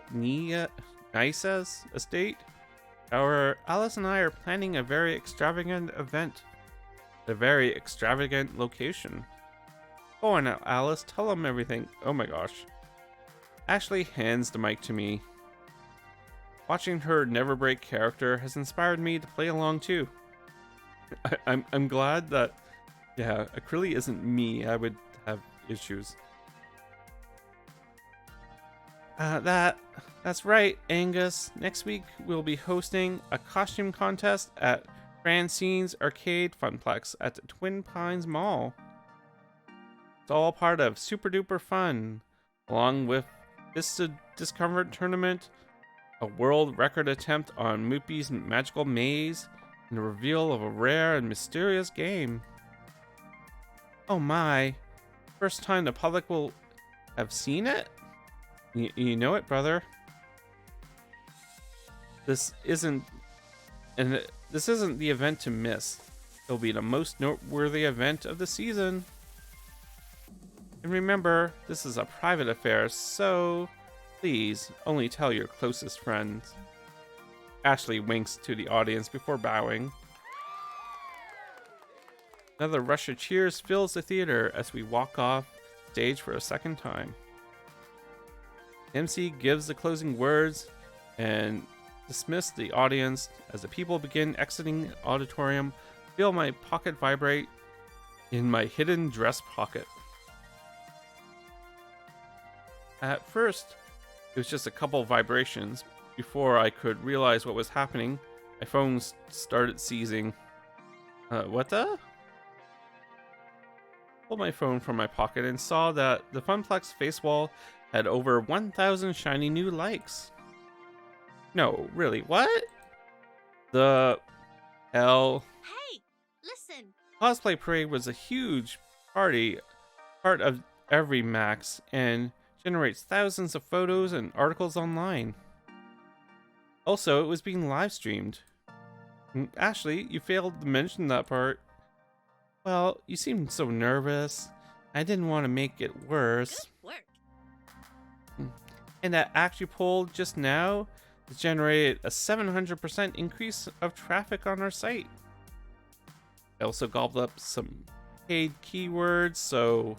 S1: estate. However, Alice and I are planning a very extravagant event at a very extravagant location. Go on now, Alice, tell them everything. Oh my gosh. Ashley hands the mic to me. Watching her never break character has inspired me to play along too. I'm glad that, yeah, Acryli isn't me. I would have issues. That's right, Angus. Next week we'll be hosting a costume contest at Francine's Arcade Funplex at the Twin Pines Mall. It's all part of Super Duper Fun, along with this Discomfort Tournament, a world record attempt on Moopy's Magical Maze, and the reveal of a rare and mysterious game. Oh my, first time the public will have seen it? You know it, brother. This isn't the event to miss. It'll be the most noteworthy event of the season. And remember, this is a private affair, so please only tell your closest friends. Ashley winks to the audience before bowing. Another rush of cheers fills the theater as we walk off stage for a second time. MC gives the closing words and dismiss the audience. As the people begin exiting the auditorium, feel my pocket vibrate in my hidden dress pocket. At first, it was just a couple vibrations. Before I could realize what was happening, my phone started seizing. What the? Pulled my phone from my pocket and saw that the Funplex face wall had over 1,000 shiny new likes. No, really, what? The hell?
S5: Hey, listen.
S1: Cosplay Parade was a huge part of every Max, and generates thousands of photos and articles online. Also, it was being live streamed. Ashley, you failed to mention that part. Well, you seemed so nervous. I didn't want to make it worse.
S5: Good work.
S1: And that act you pulled just now has generated a 700% increase of traffic on our site. I also gobbled up some paid keywords, so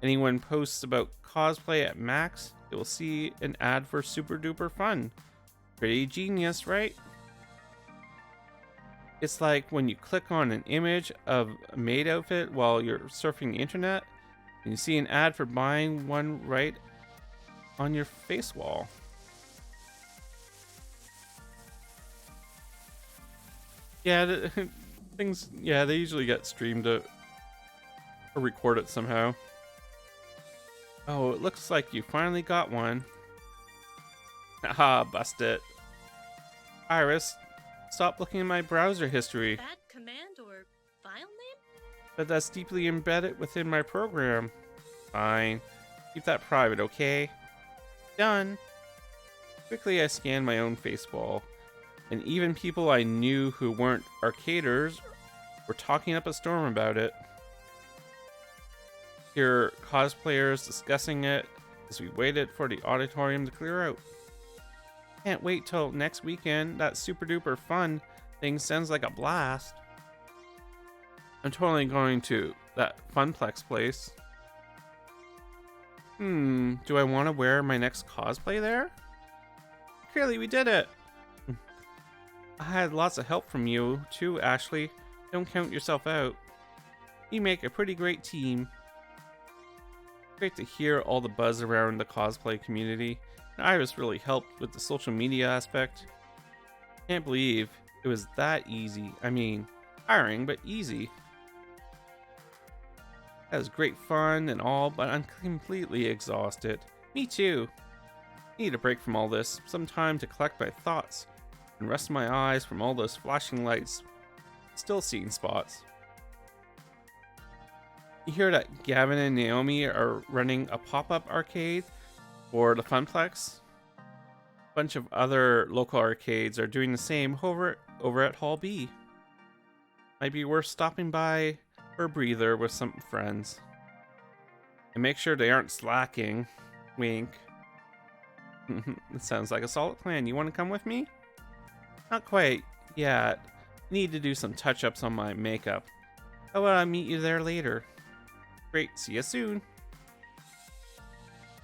S1: anyone posts about cosplay at Max, they will see an ad for Super Duper Fun. Pretty genius, right? It's like when you click on an image of a maid outfit while you're surfing the internet, and you see an ad for buying one right on your face wall. Yeah, things, yeah, they usually get streamed or recorded somehow. Oh, it looks like you finally got one. Haha, bust it. Iris, stop looking at my browser history.
S5: Bad command or file name?
S1: But that's deeply embedded within my program. Fine. Keep that private, okay? Done. Quickly, I scanned my own face wall, and even people I knew who weren't arcaders were talking up a storm about it. Hear cosplayers discussing it as we waited for the auditorium to clear out. Can't wait till next weekend. That Super Duper Fun thing sounds like a blast. I'm totally going to that Funplex place. Do I want to wear my next cosplay there? Clearly we did it. I had lots of help from you too, Ashley. Don't count yourself out. You make a pretty great team. Great to hear all the buzz around the cosplay community. And Iris really helped with the social media aspect. Can't believe it was that easy. I mean, tiring, but easy. That was great fun and all, but I'm completely exhausted. Me too. Need a break from all this. Some time to collect my thoughts and rest my eyes from all those flashing lights. Still seeing spots. You hear that Gavin and Naomi are running a pop-up arcade for the Funplex? A bunch of other local arcades are doing the same over at Hall B. Might be worth stopping by for a breather with some friends. And make sure they aren't slacking. Wink. It sounds like a solid plan. You want to come with me? Not quite yet. Need to do some touch-ups on my makeup. How about I meet you there later? Great, see you soon.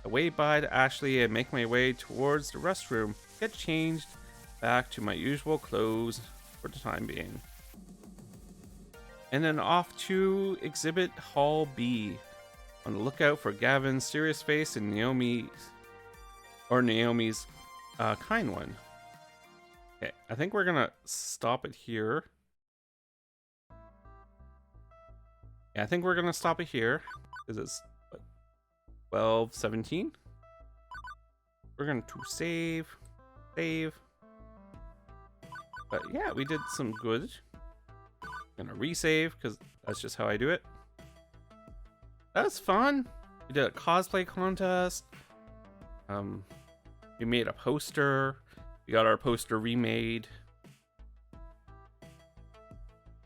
S1: I wave bye to Ashley and make my way towards the restroom. Get changed back to my usual clothes for the time being. And then off to Exhibit Hall B. On the lookout for Gavin's serious face and Naomi's kind one. Okay, I think we're gonna stop it here. Yeah, I think we're gonna stop it here because it's 12:17. We're going to save. But yeah, we did some good. Gonna resave because that's just how I do it. That was fun. We did a cosplay contest. We made a poster. We got our poster remade.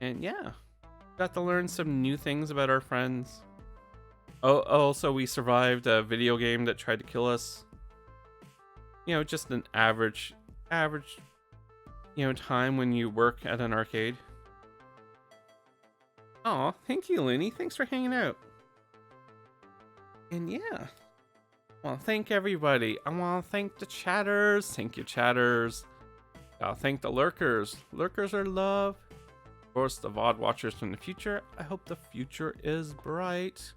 S1: And yeah, got to learn some new things about our friends. Oh, also we survived a video game that tried to kill us. You know, just an average, time when you work at an arcade. Aw, thank you, Looney. Thanks for hanging out. And yeah, I want to thank everybody. I want to thank the chatters. Thank you, chatters. Gotta thank the lurkers. Lurkers are love. Of course, the VOD watchers from the future. I hope the future is bright.